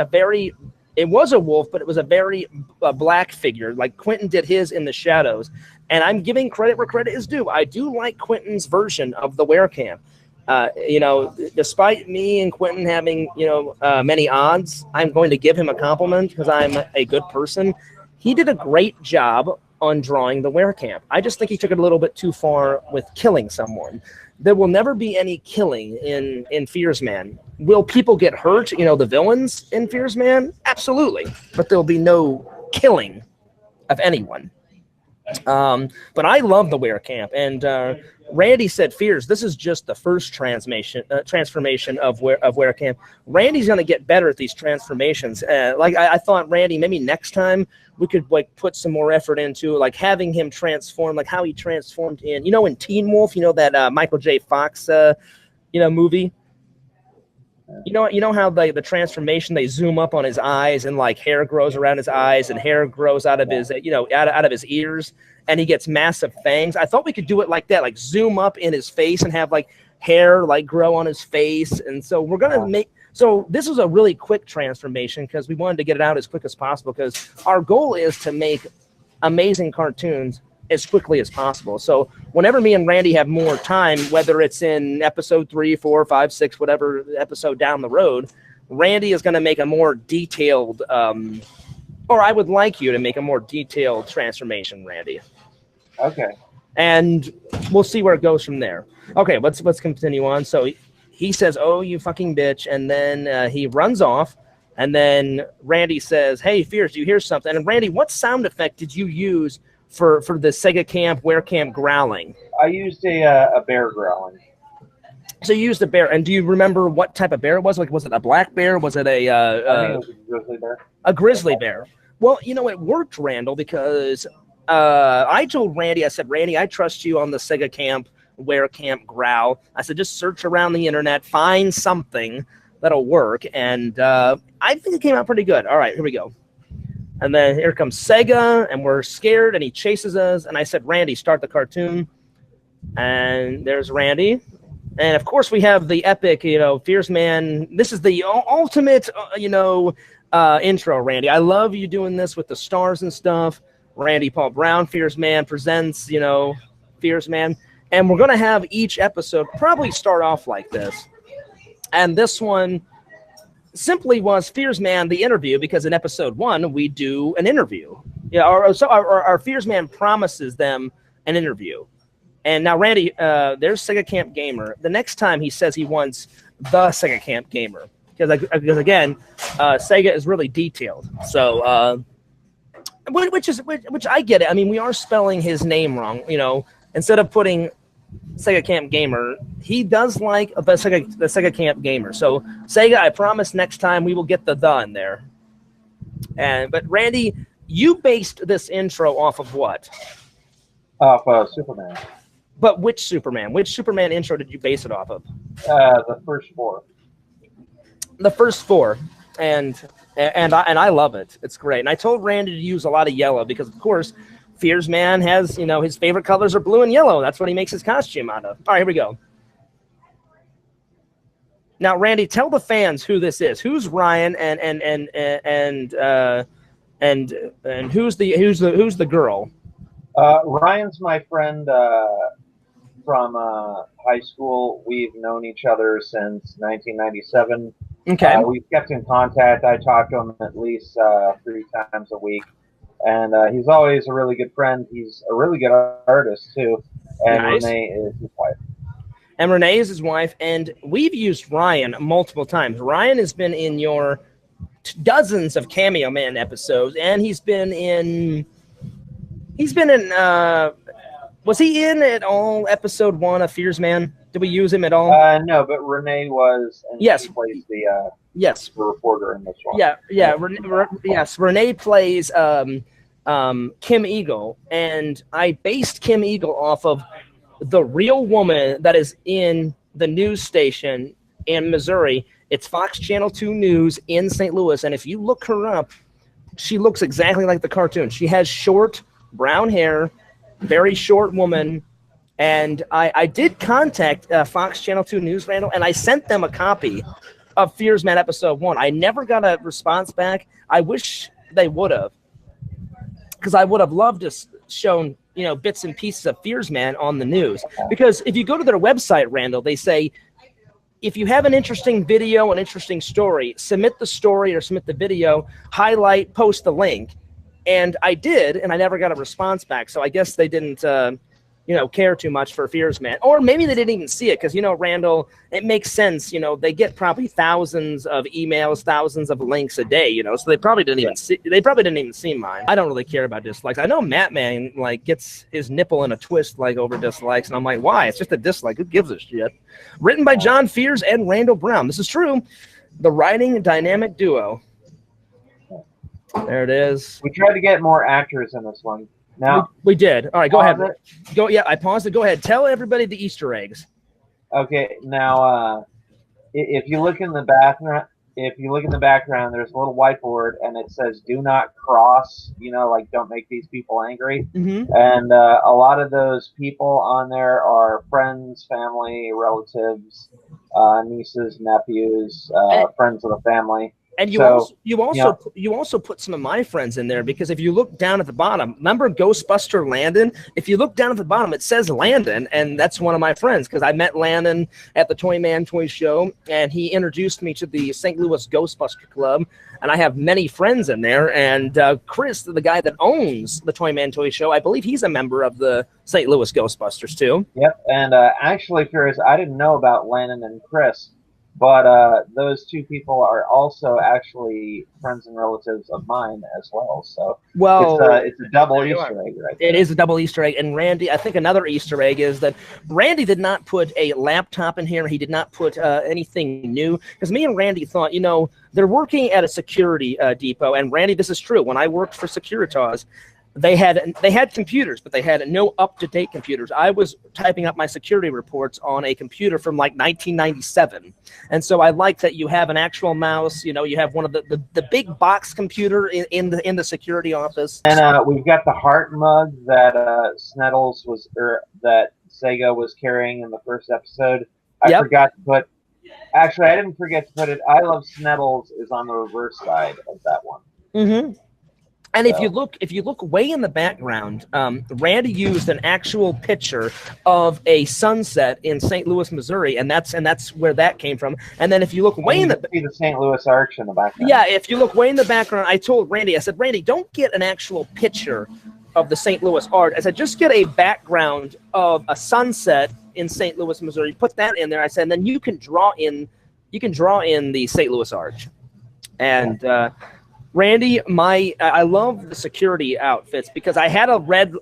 it was a wolf, but it was a very black figure. Like Quentin did his in the shadows. And I'm giving credit where credit is due. I do like Quentin's version of the Werecamp. Despite me and Quentin having, many odds, I'm going to give him a compliment because I'm a good person. He did a great job on drawing the Werecamp. I just think he took it a little bit too far with killing someone. There will never be any killing in Fearsman. Will people get hurt, the villains in Fearsman? Absolutely. But there'll be no killing of anyone. But I love the Werecamp. And Randy said, Fears, this is just the first transformation of Werecamp. Randy's going to get better at these transformations. I thought, Randy, maybe next time we could put some more effort into having him transform, like how he transformed in Teen Wolf, that Michael J. Fox movie. You know how the transformation, they zoom up on his eyes and hair grows around his eyes and hair grows out of his out of his ears and he gets massive fangs. I thought we could do it like that, zoom up in his face and have hair grow on his face. And so we're gonna this was a really quick transformation because we wanted to get it out as quick as possible because our goal is to make amazing cartoons as quickly as possible. So whenever me and Randy have more time, whether it's in episode 3, 4, 5, 6, whatever episode down the road, Randy is going to make a more detailed, or I would like you to make a more detailed transformation, Randy. Okay. And we'll see where it goes from there. Okay, let's continue on. So he says, "Oh, you fucking bitch," and then he runs off. And then Randy says, "Hey, Fears, do you hear something?" And Randy, what sound effect did you use for the Sega Camp Werecamp growling? I used a bear growling. So you used a bear, and do you remember what type of bear it was? Was it a black bear? Was it I think it was a grizzly bear. A grizzly bear. Well, it worked, Randall, because I told Randy, I said, Randy, I trust you on the Sega Camp Werecamp growl. I said, just search around the internet, find something that'll work, and I think it came out pretty good. All right, here we go. And then here comes Sega, and we're scared, and he chases us. And I said, Randy, start the cartoon. And there's Randy. And, of course, we have the epic, Fearsman. This is the ultimate, intro, Randy. I love you doing this with the stars and stuff. Randy Paul Brown, Fearsman, presents, Fearsman. And we're going to have each episode probably start off like this. And this one simply was Fearsman, the interview, because in episode 1 we do an interview. Our Fearsman promises them an interview. And now, Randy, there's Sega Camp Gamer. The next time he says he wants the Sega Camp Gamer, because again, Sega is really detailed. So, which I get it. I mean, we are spelling his name wrong. Instead of putting Sega Camp Gamer, he does like the Sega Camp Gamer. So Sega, I promise next time we will get the in there. But Randy, you based this intro off of what? Off Superman. But which Superman? Which Superman intro did you base it off of? The first 4. The first 4, and I love it. It's great. And I told Randy to use a lot of yellow because, of course, Fearsman has, his favorite colors are blue and yellow. That's what he makes his costume out of. All right, here we go. Now, Randy, tell the fans who this is. Who's Ryan and who's the girl? Ryan's my friend from high school. We've known each other since 1997. Okay. We've kept in contact. I talk to him at least 3 times a week. And he's always a really good friend. He's a really good artist, too. And nice. Renee is his wife. And Renee is his wife. And we've used Ryan multiple times. Ryan has been in your dozens of Cameo Man episodes. And he's been in was he in at all episode 1 of Fearsman? Did we use him at all? No, but Renee was. And yes. She plays the reporter in this one. Yeah. Yes, Renee plays Kim Eagle, and I based Kim Eagle off of the real woman that is in the news station in Missouri. It's Fox Channel 2 News in St. Louis, and if you look her up, she looks exactly like the cartoon. She has short brown hair, very short woman. And I did contact Fox Channel 2 News, Randall, and I sent them a copy of Fearsman episode 1. I never got a response back. I wish they would have, because I would have loved to shown bits and pieces of Fearsman on the news. Because if you go to their website, Randall, they say if you have an interesting video, an interesting story, submit the story or submit the video, highlight, post the link. And I did, and I never got a response back. So I guess they didn't care too much for Fearsman. Or maybe they didn't even see it because, Randall, it makes sense. They get probably thousands of emails, thousands of links a day, so they probably didn't even see mine. I don't really care about dislikes. I know Matt Man gets his nipple in a twist over dislikes, and I'm like, why? It's just a dislike. Who gives a shit? Written by John Fears and Randall Brown. This is true. The writing dynamic duo. There it is. We tried to get more actors in this one. Now we did. All right, go ahead. Go. Yeah, I paused it. Go ahead. Tell everybody the Easter eggs. Okay. Now, if you look in the background, there's a little whiteboard, and it says "Do not cross." Don't make these people angry. Mm-hmm. And a lot of those people on there are friends, family, relatives, nieces, nephews, friends of the family. And you also put some of my friends in there, because if you look down at the bottom, remember Ghostbuster Landon? If you look down at the bottom, it says Landon, and that's one of my friends, because I met Landon at the Toy Man Toy Show, and he introduced me to the St. Louis Ghostbuster Club, and I have many friends in there. And Chris, the guy that owns the Toy Man Toy Show, I believe he's a member of the St. Louis Ghostbusters too. Yep, and actually, curious, I didn't know about Landon and Chris. But those two people are also actually friends and relatives of mine as well. So it's a double Easter egg right there. It is a double Easter egg. And Randy, I think another Easter egg is that Randy did not put a laptop in here. He did not put anything new. Because me and Randy thought, they're working at a security depot. And Randy, this is true. When I worked for Securitas, they had computers, but they had no up-to-date computers. I was typing up my security reports on a computer from 1997. And so I like that you have an actual mouse. You have one of the big box computer in the security office. And we've got the heart mug that that Sega was carrying in the first episode. I forgot to put. Actually, I didn't forget to put it. I Love Sneddles is on the reverse side of that one. Mm-hmm. And if you look way in the background, Randy used an actual picture of a sunset in St. Louis, Missouri, and that's where that came from. And then if you look way in the St. Louis Arch in the background. Yeah, if you look way in the background, I told Randy, I said, Randy, don't get an actual picture of the St. Louis Arch. I said, just get a background of a sunset in St. Louis, Missouri. Put that in there. I said, and then you can draw in the St. Louis Arch. And Randy, I love the security outfits, because I had a red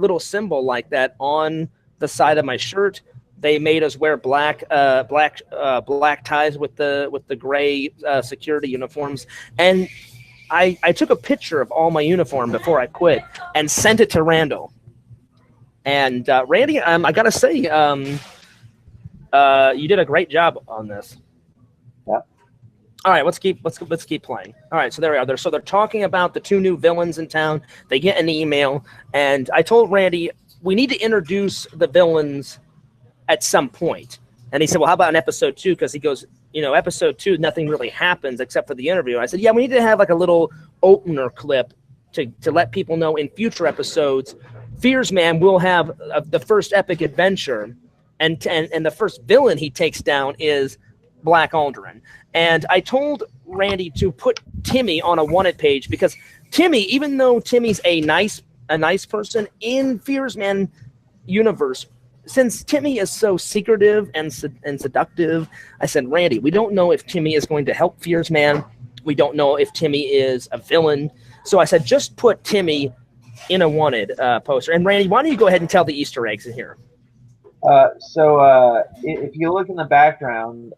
little symbol like that on the side of my shirt. They made us wear black ties with the gray security uniforms, and I took a picture of all my uniform before I quit and sent it to Randall. And Randy, I gotta say, you did a great job on this. Yeah. All right, let's keep playing. All right, so there we are. So they're talking about the 2 new villains in town. They get an email, and I told Randy we need to introduce the villains at some point. And he said, well, how about in episode 2? Because he goes, episode 2, nothing really happens except for the interview. I said, yeah, we need to have like a little opener clip to let people know in future episodes, Fearsman will have the first epic adventure, and the first villain he takes down is Black Aldrin. And I told Randy to put Timmy on a wanted page because Timmy, even though Timmy's a nice person in Fearsman universe, since Timmy is so secretive and seductive, I said, Randy, we don't know if Timmy is going to help Fearsman. We don't know if Timmy is a villain. So I said, just put Timmy in a wanted poster. And Randy, why don't you go ahead and tell the Easter eggs in here? If you look in the background,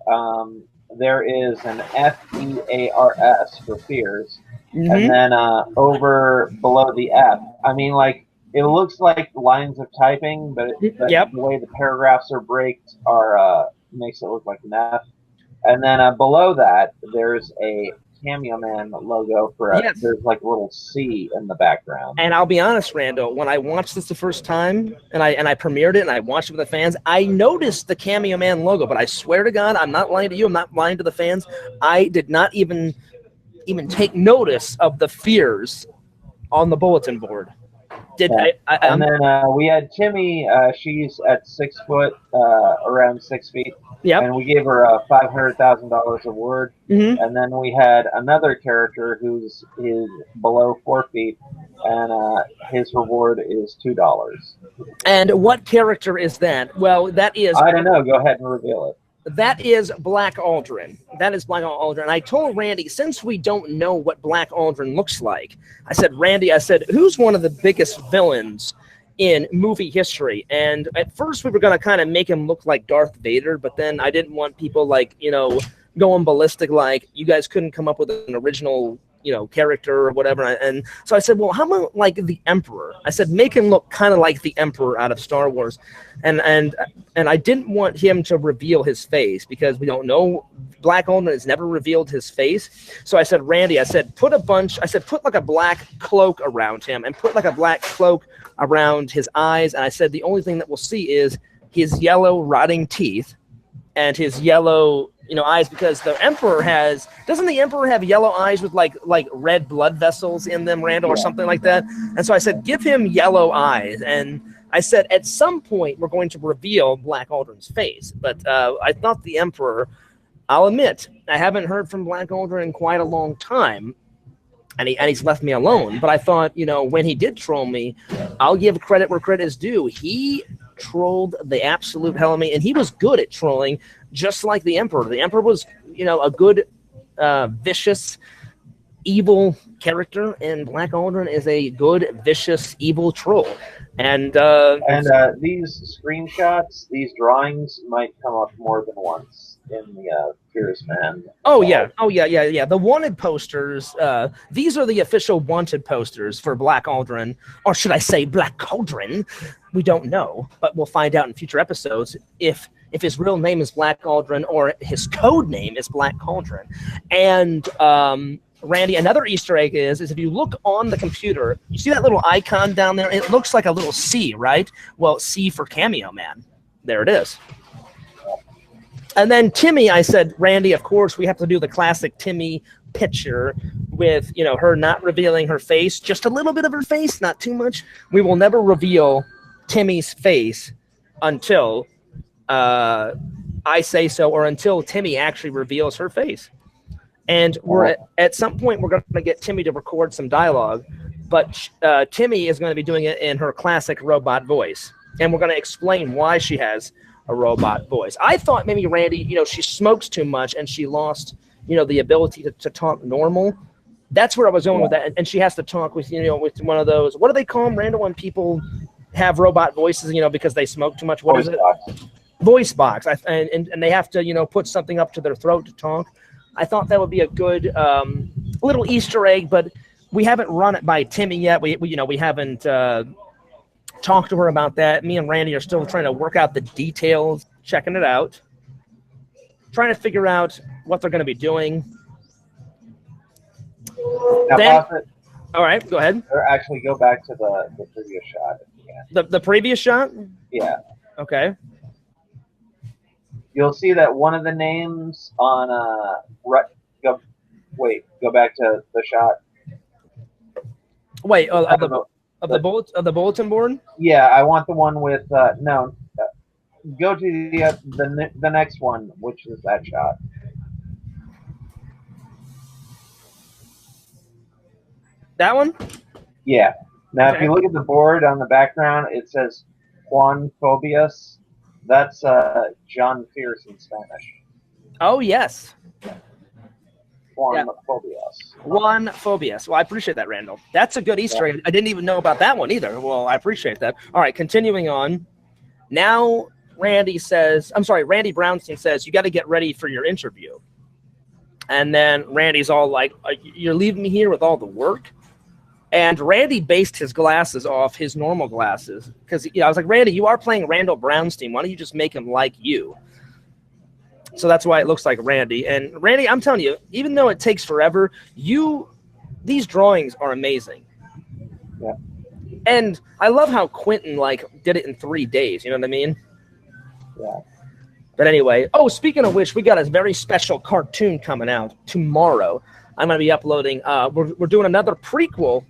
there is an F-E-A-R-S for Fears. Mm-hmm. And then over below the F, I mean, like, it looks like lines of typing, but the way the paragraphs are braked makes it look like an F. And then below that, there's a Cameo Man logo for there's like a little C in the background. And I'll be honest, Randall, when I watched this the first time and I premiered it and I watched it with the fans, I noticed the Cameo Man logo, but I swear to God, I'm not lying to you, I'm not lying to the fans. I did not even take notice of the Fears on the bulletin board. And then we had Timmy. She's at 6 foot, around 6 feet. Yep. And we gave her $500,000 award. Mm-hmm. And then we had another character who's below 4 feet, and his reward is $2. And what character is that? Well, that is. I don't know. Go ahead and reveal it. That is Black Aldrin. That is Black Aldrin. I told Randy, since we don't know what Black Aldrin looks like, I said, Randy, who's one of the biggest villains in movie history? And at first we were going to kind of make him look like Darth Vader, but then I didn't want people going ballistic, like you guys couldn't come up with an original character or whatever. And so I said, well, how about like the Emperor? I said, make him look kind of like the Emperor out of Star Wars. And I didn't want him to reveal his face because we don't know. Black Aldrin has never revealed his face. So I said, Randy, put like a black cloak around him and put like a black cloak around his eyes. And I said, the only thing that we'll see is his yellow rotting teeth and his yellow eyes, because the Emperor doesn't the Emperor have yellow eyes with like red blood vessels in them, Randall, or something like that? And so I said, give him yellow eyes. And I said, at some point we're going to reveal Black Aldrin's face. But I thought the Emperor, I'll admit, I haven't heard from Black Aldrin in quite a long time. And he's left me alone. But I thought, when he did troll me, I'll give credit where credit is due. He trolled the absolute hell of me, and he was good at trolling, just like the Emperor. The Emperor was, a good, vicious, evil character, and Black Aldrin is a good, vicious, evil troll. And these screenshots, these drawings might come up more than once in the Fearsman. Oh yeah. The wanted posters. These are the official wanted posters for Black Aldrin, or should I say Black Cauldron? We don't know, but we'll find out in future episodes if his real name is Black Aldrin or his code name is Black Cauldron. And Randy, another Easter egg is if you look on the computer, you see that little icon down there? It looks like a little C, right? Well, C for Cameo Man. There it is. And then Timmy, I said, Randy, of course, we have to do the classic Timmy picture with, her not revealing her face, just a little bit of her face, not too much. We will never reveal Timmy's face until I say so, or until Timmy actually reveals her face. And at some point, we're going to get Timmy to record some dialogue, but Timmy is going to be doing it in her classic robot voice. And we're going to explain why she has a robot voice. I thought maybe Randy, she smokes too much and she lost, the ability to talk normal. That's where I was going with that. And she has to talk with, with one of those, what do they call them, Randall, when people have robot voices, because they smoke too much? What is it? Voice box. And they have to, put something up to their throat to talk. I thought that would be a good little Easter egg, but we haven't run it by Timmy yet. We haven't talked to her about that. Me and Randy are still trying to work out the details, checking it out, trying to figure out what they're going to be doing. Now pause it. All right, go ahead. Or actually go back to the previous shot if you can. The previous shot? Yeah. Okay. You'll see that one of the names on go back to the shot. Wait, of the bulletin board? Yeah, I want the one with no. Go to the next one, which is that shot. That one? Yeah. Now, Okay. if you look at the board on the background, it says Juan Phobias. That's John Fierce in Spanish. Oh, yes. Juan Phobias. Juan Phobias. Well, I appreciate that, Randall. That's a good Easter egg. I didn't even know about that one either. Well, I appreciate that. All right, continuing on. Now, Randy Brownstein says, you got to get ready for your interview. And then Randy's all like, you're leaving me here with all the work? And Randy based his glasses off his normal glasses. Because I was like, Randy, you are playing Randall Brownstein. Why don't you just make him like you? So that's why it looks like Randy. And Randy, I'm telling you, even though it takes forever, these drawings are amazing. Yeah. And I love how Quentin did it in 3 days. You know what I mean? Yeah. But anyway, speaking of which, we got a very special cartoon coming out tomorrow. I'm going to be uploading. We're doing another prequel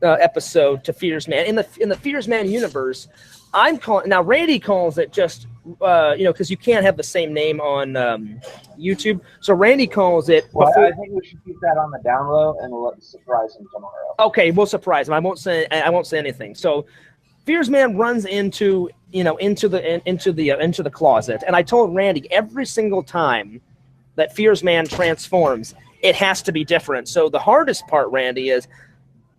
episode to Fearsman in the Fearsman universe. Now Randy calls it just because you can't have the same name on YouTube. So Randy calls it. Well, I think we should keep that on the down low and we'll surprise him tomorrow. Okay, we'll surprise him. I won't say anything. So Fearsman runs into the closet, and I told Randy every single time that Fearsman transforms, it has to be different. So the hardest part, Randy, is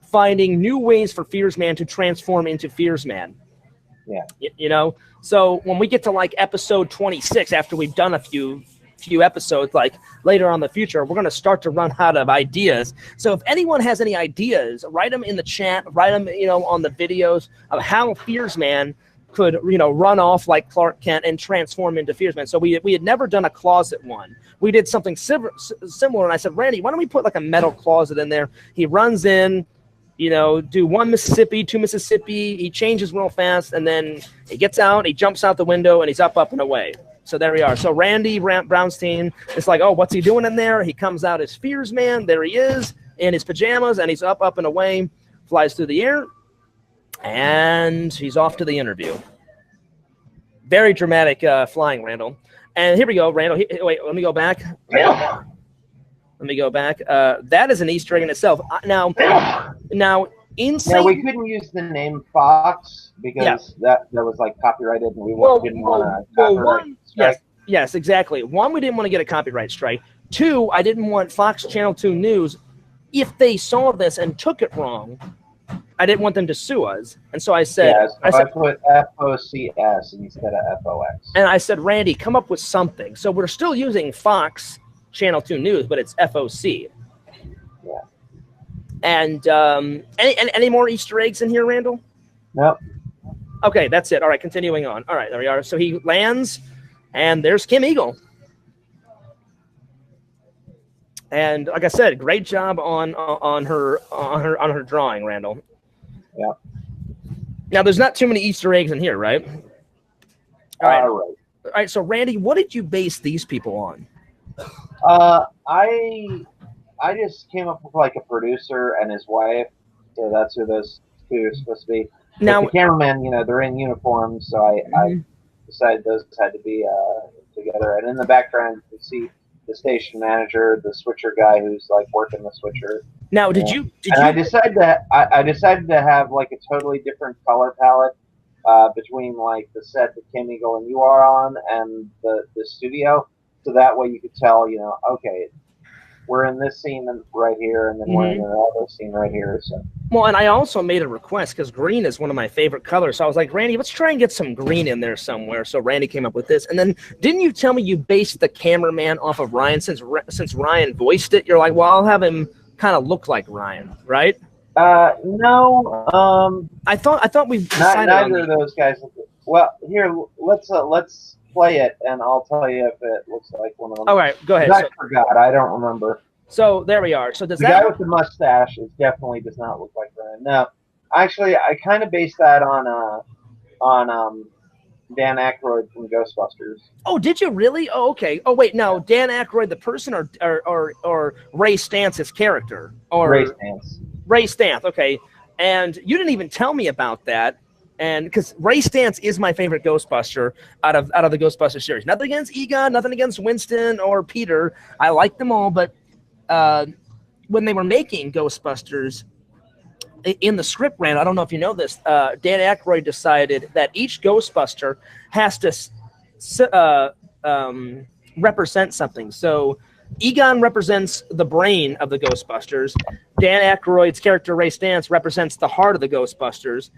finding new ways for Fearsman to transform into Fearsman. Yeah. So when we get to episode 26, after we've done a few episodes, later on in the future, we're going to start to run out of ideas. So if anyone has any ideas, write them in the chat, write them, on the videos of how Fearsman could, run off like Clark Kent and transform into Fearsman. So we had never done a closet one. We did something similar, and I said, Randy, why don't we put a metal closet in there? He runs in, do 1 Mississippi, 2 Mississippi. He changes real fast, and then he gets out, he jumps out the window, and he's up and away. So there we are. So Randy Brownstein is like, oh, what's he doing in there? He comes out as Fearsman. There he is in his pajamas, and he's up and away, flies through the air, and he's off to the interview. Very dramatic flying, Randall. And here we go, Randall. Wait, let me go back. Let me go back. That is an Easter egg in itself. Now, insane. Now, we couldn't use the name Fox because that was copyrighted, and we didn't want to copyright strike. Yes, exactly. 1, we didn't want to get a copyright strike. 2, I didn't want Fox Channel 2 News, if they saw this and took it wrong, I didn't want them to sue us. And so I said, I put FOCS instead of FOX. And I said, Randy, come up with something. So we're still using Fox Channel 2 News, but it's FOC. Yeah. And any more Easter eggs in here, Randall? Nope. Okay, that's it. All right, continuing on. All right, there we are. So he lands, and there's Kim Eagle. And like I said, great job on her drawing, Randall. Yeah. Now there's not too many Easter eggs in here, right? All right. So Randy, what did you base these people on? I just came up with a producer and his wife, so that's who those two are supposed to be. Now the cameramen, they're in uniform, so I decided those had to be together. And in the background, you can see the station manager, the switcher guy who's working the switcher. Now, I decided to have a totally different color palette between the set that Kim Eagle and you are on and the studio, so that way you could tell, okay, we're in this scene right here, and then we're in another scene right here. So. Well, and I also made a request because green is one of my favorite colors. So I was like, Randy, let's try and get some green in there somewhere. So Randy came up with this. And then didn't you tell me you based the cameraman off of Ryan since Ryan voiced it? You're like, well, I'll have him kind of look like Ryan, right? No. I thought we decided neither of those guys. Well, here, let's play it, and I'll tell you if it looks like one of them. All right, go ahead. I forgot. I don't remember. So there we are. So does the guy with the mustache does not look like Ryan. No, actually, I kind of based that on Dan Aykroyd from Ghostbusters. Oh, did you really? Oh, okay. Oh, wait, no, Dan Aykroyd, the person, or Ray Stantz, his character, or Ray Stantz. Ray Stantz. Okay, and you didn't even tell me about that. And because Ray Stantz is my favorite Ghostbuster out of the Ghostbuster series. Nothing against Egon, nothing against Winston or Peter. I like them all, but when they were making Ghostbusters, in the script, Rand, I don't know if you know this, Dan Aykroyd decided that each Ghostbuster has to represent something. So Egon represents the brain of the Ghostbusters. Dan Aykroyd's character, Ray Stantz, represents the heart of the Ghostbusters.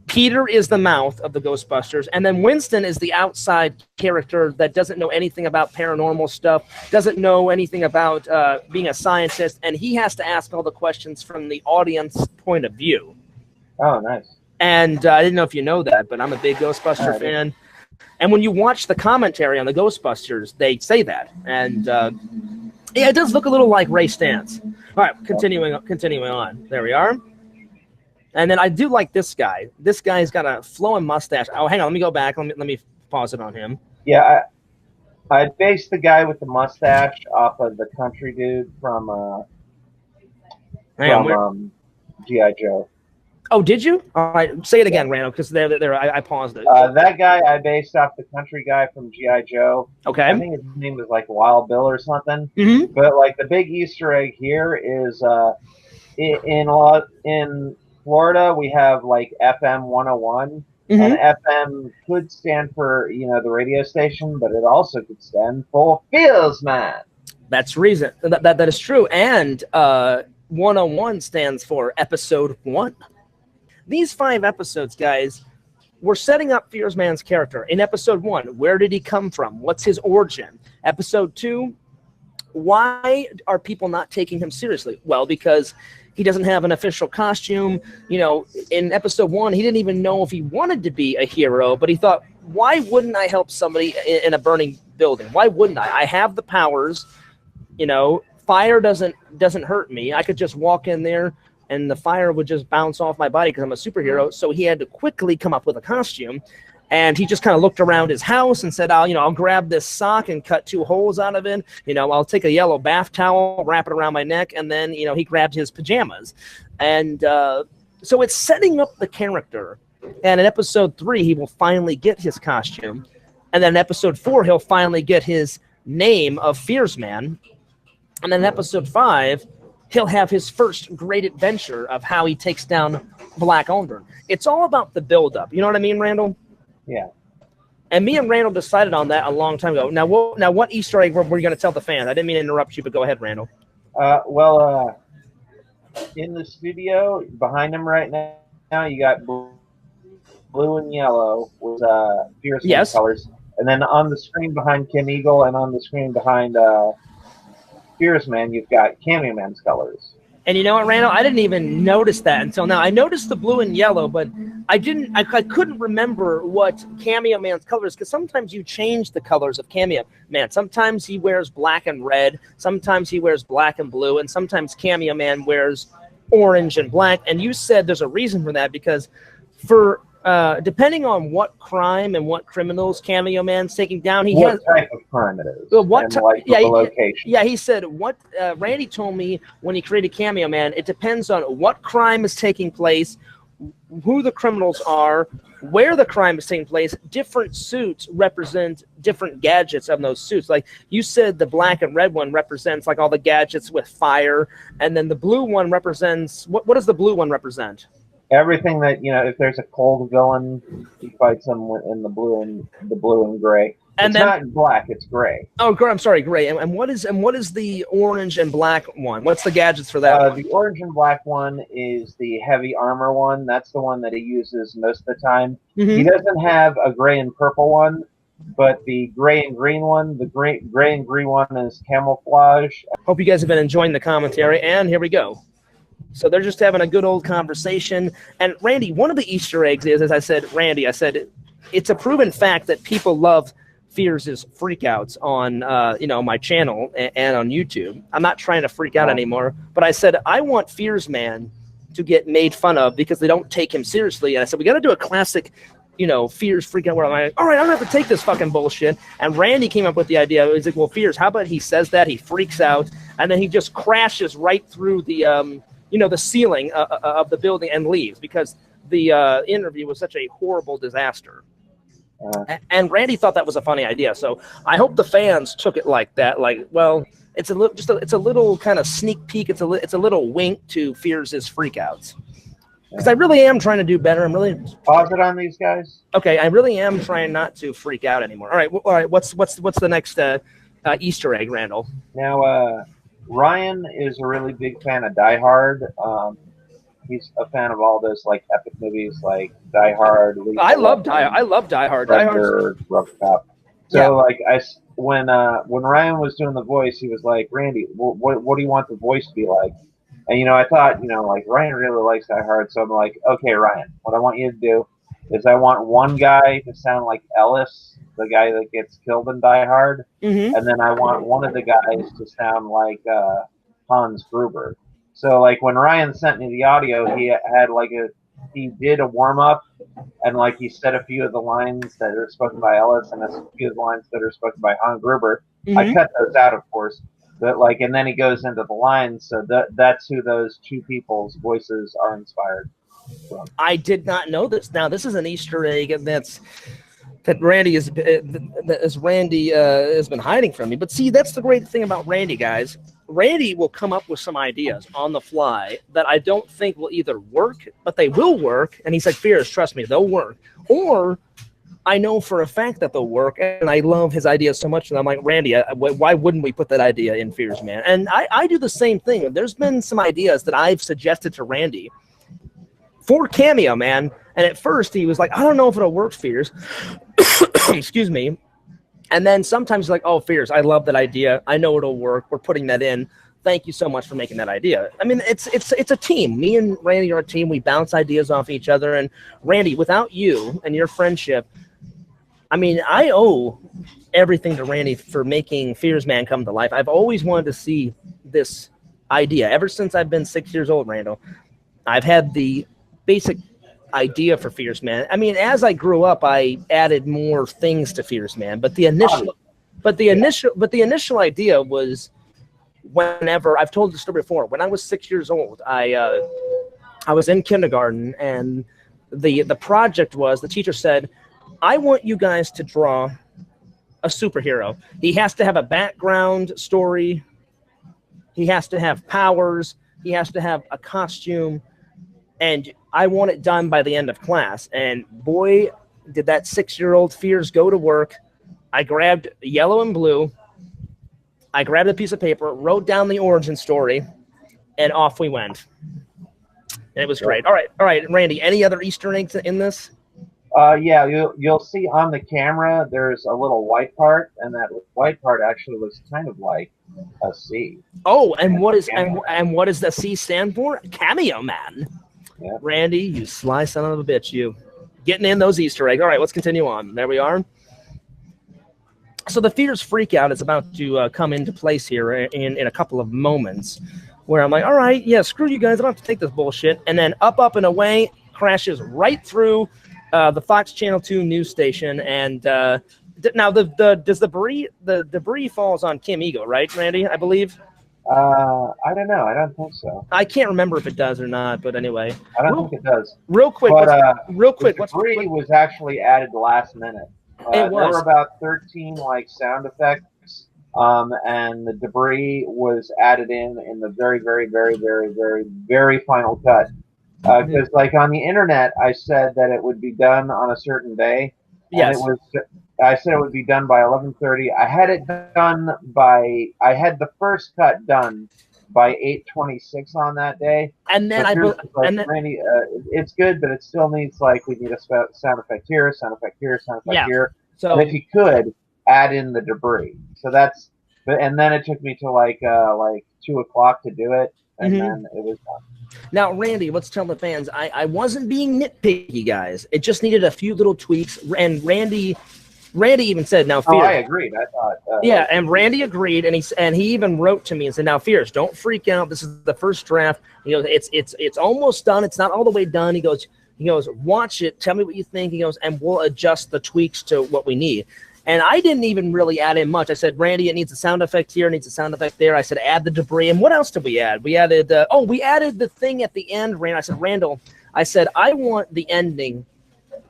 Peter is the mouth of the Ghostbusters, and then Winston is the outside character that doesn't know anything about paranormal stuff, doesn't know anything about being a scientist, and he has to ask all the questions from the audience point of view. Oh, nice. And I didn't know if you know that, but I'm a big Ghostbuster fan. And when you watch the commentary on the Ghostbusters, they say that. And yeah, it does look a little like Ray Stantz. All right, continuing on. There we are. And then I do like this guy. This guy's got a flowing mustache. Oh, hang on. Let me go back. Let me pause it on him. Yeah, I based the guy with the mustache off of the country dude from G.I. Joe. Oh, did you? All right. Say it again, Randall, because I paused it. That guy I based off the country guy from G.I. Joe. Okay. I think his name was like Wild Bill or something. Mm-hmm. But like the big Easter egg here is in Florida, we have like FM 101, mm-hmm. and FM could stand for, the radio station, but it also could stand for Fearsman. That's reason. That is true. And 101 stands for episode 1. These 5 episodes, guys, we're setting up Fearsman's character. In episode 1, where did he come from? What's his origin? Episode 2, why are people not taking him seriously? Well, because he doesn't have an official costume. In episode 1, he didn't even know if he wanted to be a hero, but he thought, why wouldn't I help somebody in a burning building? Why wouldn't I? I have the powers. Fire doesn't hurt me. I could just walk in there and the fire would just bounce off my body because I'm a superhero. So he had to quickly come up with a costume. And he just kind of looked around his house and said, I'll grab this sock and cut 2 holes out of it. I'll take a yellow bath towel, wrap it around my neck. And then, he grabbed his pajamas. And so it's setting up the character. And in episode 3, he will finally get his costume. And then in episode 4, he'll finally get his name of Fearsman. And then in episode 5, he'll have his first great adventure of how he takes down Black Aldrin. It's all about the buildup. You know what I mean, Randall? Yeah. And me and Randall decided on that a long time ago. Now, what Easter egg were you going to tell the fans? I didn't mean to interrupt you, but go ahead, Randall. In the studio, behind him right now, you got blue and yellow with Fearsman colors. And then on the screen behind Kim Eagle and on the screen behind Fearsman, you've got Cameo Man's colors. And you know what, Randall? I didn't even notice that until now. I noticed the blue and yellow, but I couldn't remember what Cameo Man's colors, because sometimes you change the colors of Cameo Man. Sometimes he wears black and red, sometimes he wears black and blue, and sometimes Cameo Man wears orange and black. And you said there's a reason for that, because for depending on what crime and what criminals Cameo Man's taking down, what type of crime it is. The location. Yeah, he said what Randy told me when he created Cameo Man. It depends on what crime is taking place, who the criminals are, where the crime is taking place. Different suits represent different gadgets of those suits. Like you said, the black and red one represents like all the gadgets with fire, and then the blue one represents what does the blue one represent? Everything that if there's a cold villain, he fights them in the blue and gray. And it's not black; it's gray. Oh, I'm sorry, gray. And what is the orange and black one? What's the gadgets for that? The orange and black one is the heavy armor one. That's the one that he uses most of the time. Mm-hmm. He doesn't have a gray and purple one, but the gray and green one, the gray and green one is camouflage. Hope you guys have been enjoying the commentary, and here we go. So they're just having a good old conversation. And Randy, one of the Easter eggs is, as I said, Randy, I said, it's a proven fact that people love Fears' freakouts on my channel and on YouTube. I'm not trying to freak out anymore, but I said I want Fearsman to get made fun of because they don't take him seriously. And I said we got to do a classic, Fears freak out where I'm like, all right, I don't have to take this fucking bullshit. And Randy came up with the idea. He's like, well, Fears, how about he says that, he freaks out, and then he just crashes right through the the ceiling of the building and leaves because the interview was such a horrible disaster. And Randy thought that was a funny idea. So I hope the fans took it like that. Like, well, it's a little kind of sneak peek. It's a little wink to Fears' freakouts. Because I really am trying to do better. I'm really pause it on these guys. Okay, I really am trying not to freak out anymore. All right. What's the next Easter egg, Randall? Now, Ryan is a really big fan of Die Hard. He's a fan of all those like epic movies, like Die Hard. I love Die Hard. Die Hard. Rough Cop. So like when Ryan was doing the voice, he was like, Randy, what do you want the voice to be like? And I thought, like Ryan really likes Die Hard, so I'm like, okay, Ryan, what I want you to do is I want one guy to sound like Ellis, the guy that gets killed in Die Hard, and then I want one of the guys to sound like Hans Gruber. So like when Ryan sent me the audio, he had he did a warm up, and like he said a few of the lines that are spoken by Ellis and a few of the lines that are spoken by Hans Gruber. I cut those out, of course. But and then he goes into the lines, so that's who those two people's voices are inspired from. I did not know this. Now this is an Easter egg, and that Randy has been hiding from me. But see, that's the great thing about Randy, guys. Randy will come up with some ideas on the fly that I don't think will either work, but they will work. And he's like, Fears, trust me, they'll work. Or I know for a fact that they'll work, and I love his ideas so much. And I'm like, Randy, why wouldn't we put that idea in Fearsman? And I do the same thing. There's been some ideas that I've suggested to Randy for Cameo, man. And at first he was like, I don't know if it'll work, Fears. Excuse me. And then sometimes he's like, oh, Fears, I love that idea. I know it'll work. We're putting that in. Thank you so much for making that idea. I mean, it's a team. Me and Randy are a team. We bounce ideas off each other. And Randy, without you and your friendship, I mean, I owe everything to Randy for making Fearsman come to life. I've always wanted to see this idea. Ever since I've been 6 years old, Randall, I've had the basic idea for Fearsman. I mean, as I grew up, I added more things to Fearsman, but the initial idea was whenever I've told the story before. When I was 6 years old, I was in kindergarten, and the project was the teacher said, I want you guys to draw a superhero. He has to have a background story. He has to have powers. He has to have a costume. And I want it done by the end of class. And boy, did that 6-year-old Fears go to work. I grabbed yellow and blue. I grabbed a piece of paper, wrote down the origin story, and off we went. And it was great. All right, Randy, any other Easter eggs in this? Yeah, you'll see on the camera there's a little white part, and that white part actually looks kind of like a C. Oh, and what does the C stand for? Cameo Man. Yeah. Randy, you sly son of a bitch, you. Getting in those Easter eggs. All right, let's continue on. There we are. So the Fears freak out is about to come into place here in a couple of moments, where I'm like, all right, yeah, screw you guys. I don't have to take this bullshit. And then up and away, crashes right through the Fox Channel 2 news station, and now the debris falls on Kim Eagle, right, Randy? I believe. I don't know. I don't think so. I can't remember if it does or not, but anyway. I don't think it does. Real quick. The debris was actually added last minute. It was. There were about 13 sound effects, and the debris was added in the very, very, very, very, very, very final cut. Because on the internet, I said that it would be done on a certain day. Yes. And I said it would be done by 11:30. I had the first cut done by 8:26 on that day. And then Randy, it's good, but it still needs we need a sound effect here, sound effect here, sound effect here. So and if you could add in the debris, and then it took me to 2 o'clock to do it, and then it was done. Now, Randy, let's tell the fans, I wasn't being nitpicky, guys. It just needed a few little tweaks, and Randy Randy even said, "Now, Fears." Oh, I agreed. I thought. Yeah, and Randy agreed, and he even wrote to me and said, "Now, Fears, don't freak out. This is the first draft. He goes, it's almost done. It's not all the way done." He goes, "Watch it. Tell me what you think." He goes, "And we'll adjust the tweaks to what we need." And I didn't even really add in much. I said, "Randy, it needs a sound effect here, it needs a sound effect there." I said, "Add the debris." And what else did we add? We added, we added the thing at the end. I said, "Randall," I said, "I want the ending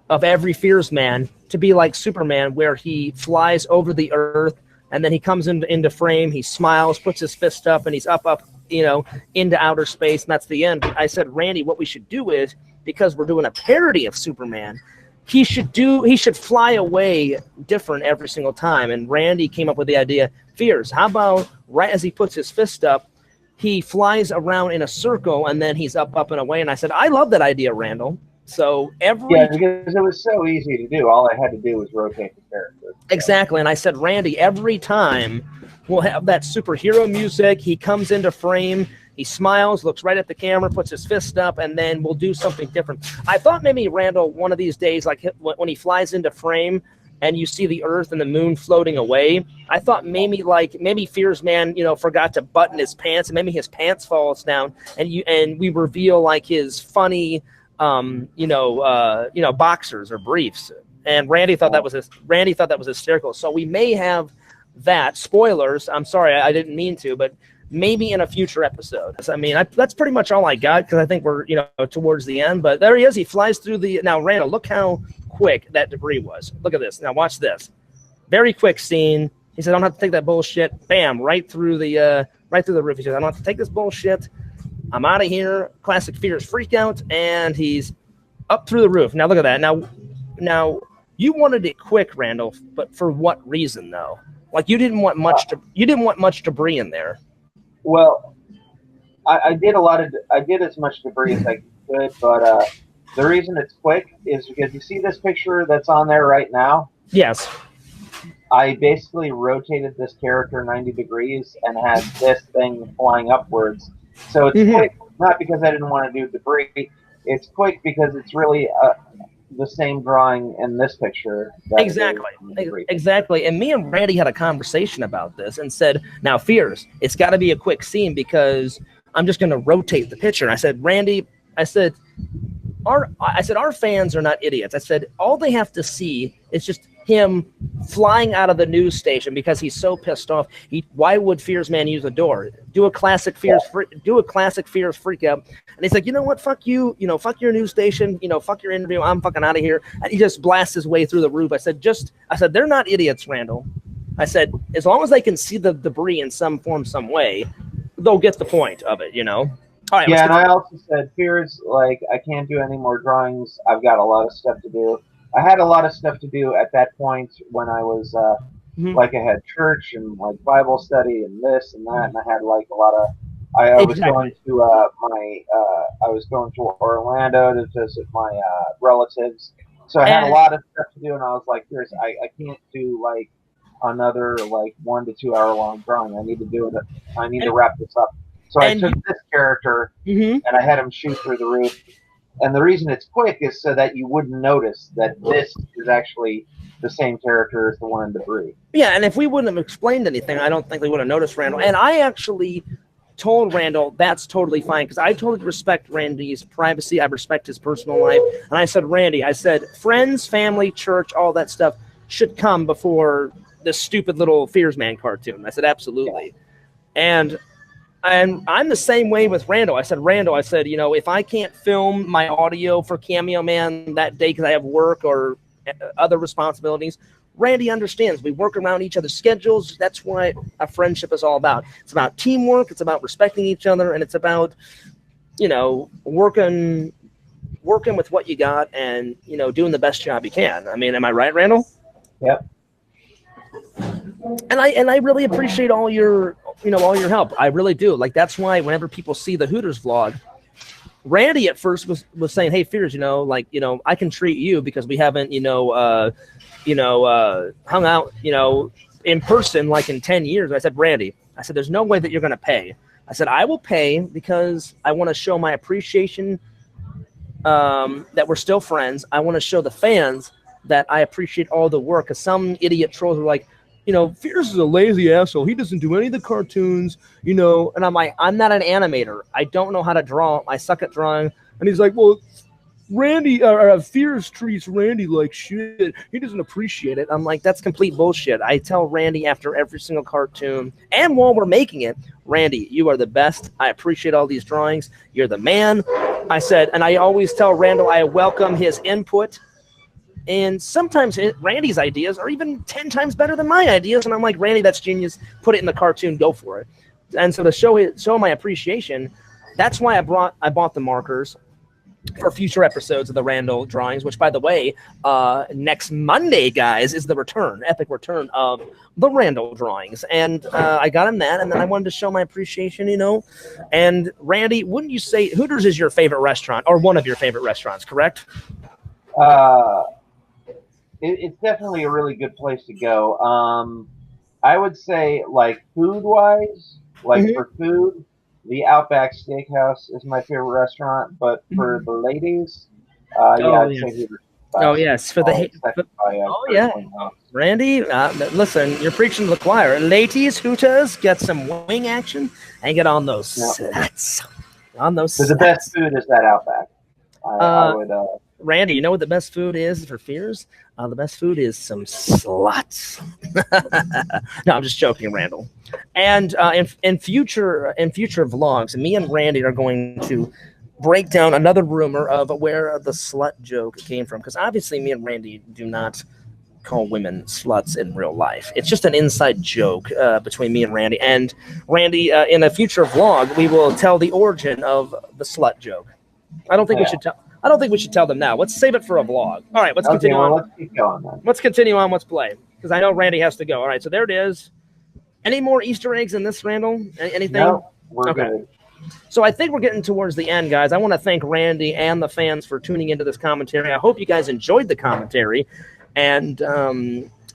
of every Fearsman to be like Superman, where he flies over the earth and then he comes into frame, he smiles, puts his fist up, and he's up, into outer space, and that's the end." I said, "Randy, what we should do is, because we're doing a parody of Superman, he should fly away different every single time." And Randy came up with the idea, "Fears, how about right as he puts his fist up, he flies around in a circle and then he's up and away?" And I said, "I love that idea, Randall." So because it was so easy to do. All I had to do was rotate the character. Exactly. And I said, "Randy, every time we'll have that superhero music. He comes into frame, he smiles, looks right at the camera, puts his fist up, and then we'll do something different." I thought maybe, Randall, one of these days, like when he flies into frame and you see the earth and the moon floating away, I thought maybe Fearsman, forgot to button his pants, and maybe his pants falls down, and we reveal like his funny boxers or briefs. And Randy thought that was hysterical. So we may have that. Spoilers. I'm sorry, I didn't mean to, but maybe in a future episode. I mean, that's pretty much all I got, because I think we're towards the end. But there he is. He flies through the. Now, Randall, look how quick that debris was. Look at this. Now watch this. Very quick scene. He said, "I don't have to take that bullshit." Bam! Right through the roof. He says, "I don't have to take this bullshit. I'm out of here." Classic Fears freak out, and he's up through the roof. Now look at that. Now you wanted it quick, Randall, but for what reason though? Like you didn't want much debris in there. Well, I did as much debris as I could, but the reason it's quick is because you see this picture that's on there right now? Yes. I basically rotated this character 90 degrees and had this thing flying upwards. So it's quick, not because I didn't want to do debris. It's quick because it's really the same drawing in this picture. Exactly. And me and Randy had a conversation about this and said, "Now, Fears, it's got to be a quick scene because I'm just going to rotate the picture." And I said, "Randy," our fans are not idiots. I said, all they have to see is just him flying out of the news station because he's so pissed off. Why would Fearsman use a door? Do a classic Fears freak out." And he's like, "You know what? Fuck you. Fuck your news station. Fuck your interview. I'm fucking out of here." And he just blasts his way through the roof. I said, they're not idiots, Randall. I said, as long as they can see the debris in some form, some way, they'll get the point of it, All right. Yeah, and I also said, Fears, I can't do any more drawings. I've got a lot of stuff to do. I had a lot of stuff to do at that point when I was I had church and Bible study and this and that, and I had a lot of. I was going to I was going to Orlando to visit my relatives, so I had a lot of stuff to do, and I was like, "Fears, I can't do another 1 to 2 hour long drawing. I need to do it. I need to wrap this up." So I took this character and I had him shoot through the roof. And the reason it's quick is so that you wouldn't notice that this is actually the same character as the one in debris. Yeah, and if we wouldn't have explained anything, I don't think we would have noticed Randall. And I actually told Randall that's totally fine because I totally respect Randy's privacy. I respect his personal life. And I said, "Randy, friends, family, church, all that stuff should come before this stupid little Fearsman cartoon." I said, "Absolutely." Yeah. And I'm the same way with Randall. I said, "Randall, if I can't film my audio for Cameo Man that day because I have work or other responsibilities, Randy understands. We work around each other's schedules. That's what a friendship is all about. It's about teamwork. It's about respecting each other. And it's about, working with what you got and, doing the best job you can." I mean, am I right, Randall? Yep. And I really appreciate all your help. I really do. That's why whenever people see the Hooters vlog, Randy at first was saying, "Hey, Fears, I can treat you because we haven't, hung out, in person in 10 years." I said, "Randy, there's no way that you're going to pay." I said, "I will pay because I want to show my appreciation that we're still friends. I want to show the fans that I appreciate all the work. Because some idiot trolls are like, you know, Fierce is a lazy asshole. He doesn't do any of the cartoons, you know. And I'm like, I'm not an animator. I don't know how to draw. I suck at drawing. And he's like, well, Randy Fierce treats Randy like shit. He doesn't appreciate it. I'm like, that's complete bullshit. I tell Randy after every single cartoon, and while we're making it, Randy, you are the best. I appreciate all these drawings. You're the man. I said, and I always tell Randall I welcome his input. And sometimes Randy's ideas are even 10 times better than my ideas. And I'm like, Randy, that's genius. Put it in the cartoon. Go for it. And so to show my appreciation, that's why I bought the markers for future episodes of the Randall drawings, which, by the way, next Monday, guys, is the epic return of the Randall drawings. And I got him that, and then I wanted to show my appreciation, you know. And Randy, wouldn't you say Hooters is your favorite restaurant, or one of your favorite restaurants, correct? It's definitely a really good place to go. I would say, like, food-wise, like for food, the Outback Steakhouse is my favorite restaurant. But for the ladies, I'd say Hooters. Oh, yes. Randy, listen, you're preaching to the choir. Ladies, Hooters, get some wing action and get on those sluts. On those sluts. The best food is that Outback. I would... Randy, you know what the best food is for Fears? The best food is some sluts. No, I'm just joking, Randall. And in future vlogs, me and Randy are going to break down another rumor of where the slut joke came from. Because obviously, me and Randy do not call women sluts in real life. It's just an inside joke between me and Randy. And Randy, in a future vlog, we will tell the origin of the slut joke. I don't think we should tell. I don't think we should tell them now. Let's save it for a vlog. All right, let's continue on. Let's keep going, then. Let's continue on. Let's play, because I know Randy has to go. All right, so there it is. Any more Easter eggs in this, Randall? Anything? No, we're good. So I think we're getting towards the end, guys. I want to thank Randy and the fans for tuning into this commentary. I hope you guys enjoyed the commentary, and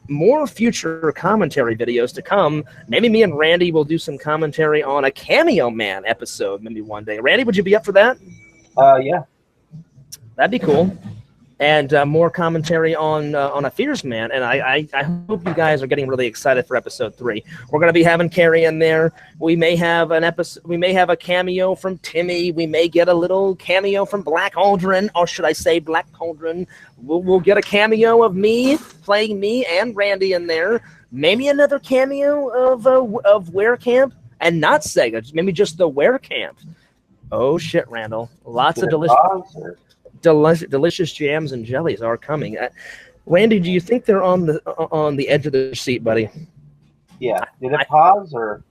more future commentary videos to come. Maybe me and Randy will do some commentary on a Cameo Man episode maybe one day. Randy, would you be up for that? Yeah. That'd be cool. And more commentary on a Fearsman. And I hope you guys are getting really excited for episode 3. We're going to be having Carrie in there. We may have an episode. We may have a cameo from Timmy. We may get a little cameo from Black Cauldron, or should I say Black Cauldron? We'll get a cameo of me playing me and Randy in there. Maybe another cameo of Werecamp, and not Sega. Maybe just the Werecamp. Oh shit, Randall! Lots of delicious jams and jellies are coming. Randy, do you think they're on the edge of the seat, buddy? Yeah. Did it pause or?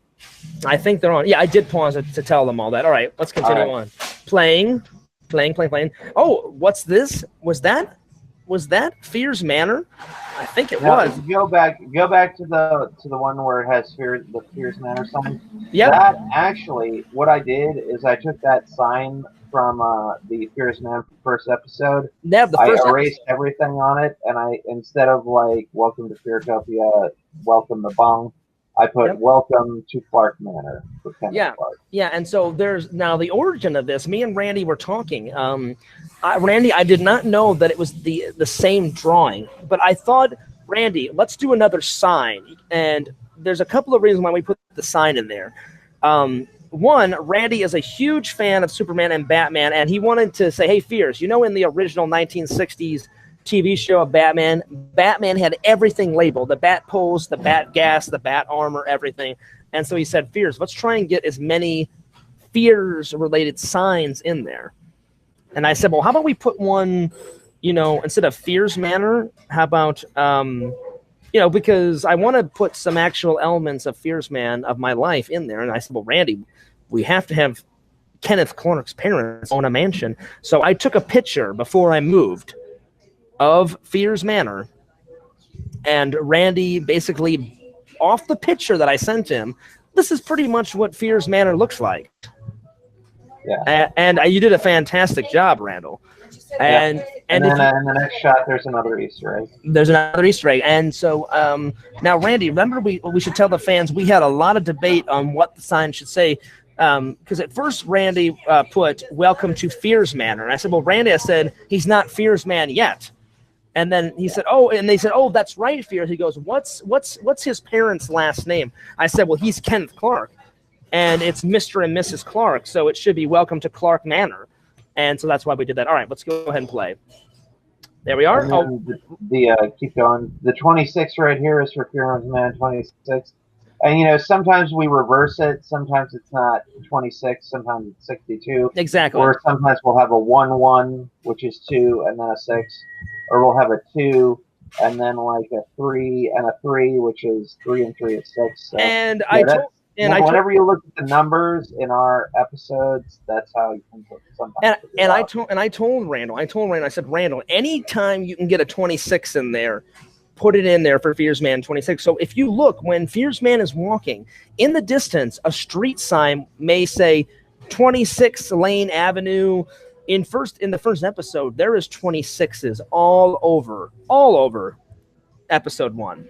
I think they're on. Yeah, I did pause it to tell them all that. All right, let's continue on. Playing. Oh, what's this? Was that Fears Manor? I think it was. Go back to the one where it has the Fears Manor sign. Yeah. That actually, what I did is I took that sign from the Fearsman first episode. Yeah, I erased everything on it, and instead of like "Welcome to Feartopia," "Welcome to Bung," I put "Welcome to Clark Manor" for Kenneth Clark. Yeah, and so there's now the origin of this. Me and Randy were talking. Randy, I did not know that it was the same drawing, but I thought, Randy, let's do another sign. And there's a couple of reasons why we put the sign in there. One, Randy is a huge fan of Superman and Batman, and he wanted to say, hey, Fierce, you know, in the original 1960s TV show of Batman, Batman had everything labeled, the bat poles, the bat gas, the bat armor, everything. And so he said, Fierce, let's try and get as many Fears-related signs in there. And I said, well, how about we put one, you know, instead of Fears Manor, how about, you know, because I want to put some actual elements of Fearsman of my life in there. And I said, well, Randy, we have to have Kenneth Clark's parents own a mansion. So I took a picture before I moved of Fears Manor. And Randy basically, off the picture that I sent him, this is pretty much what Fears Manor looks like. Yeah. And you did a fantastic job, Randall. And then in the next shot, there's another Easter egg. There's another Easter egg. And so now, Randy, remember we should tell the fans we had a lot of debate on what the sign should say. Because at first, Randy put "Welcome to Fears Manor." And I said, well, Randy, I said, he's not Fearsman yet. And then he said, "Oh," and they said, "Oh, that's right, Fears." He goes, "What's his parents' last name?" I said, "Well, he's Kenneth Clark, and it's Mr. and Mrs. Clark, so it should be Welcome to Clark Manor." And so that's why we did that. All right, let's go ahead and play. There we are. Oh, keep going. The 26 right here is for Fearsman 26. And sometimes we reverse it. Sometimes it's not 26. Sometimes it's 62. Exactly. Or sometimes we'll have a 1-1, which is 2, and then a 6. Or we'll have a 2, and then like a 3 and a 3, which is 3 and 3 is 6. So, and whenever you look at the numbers in our episodes, that's how you can put something. I told Randall, I said, Randall, anytime you can get a 26 in there, put it in there for Fearsman 26. So if you look, when Fearsman is walking in the distance, a street sign may say 26 Lane Avenue. In the first episode, there is 26s all over episode 1.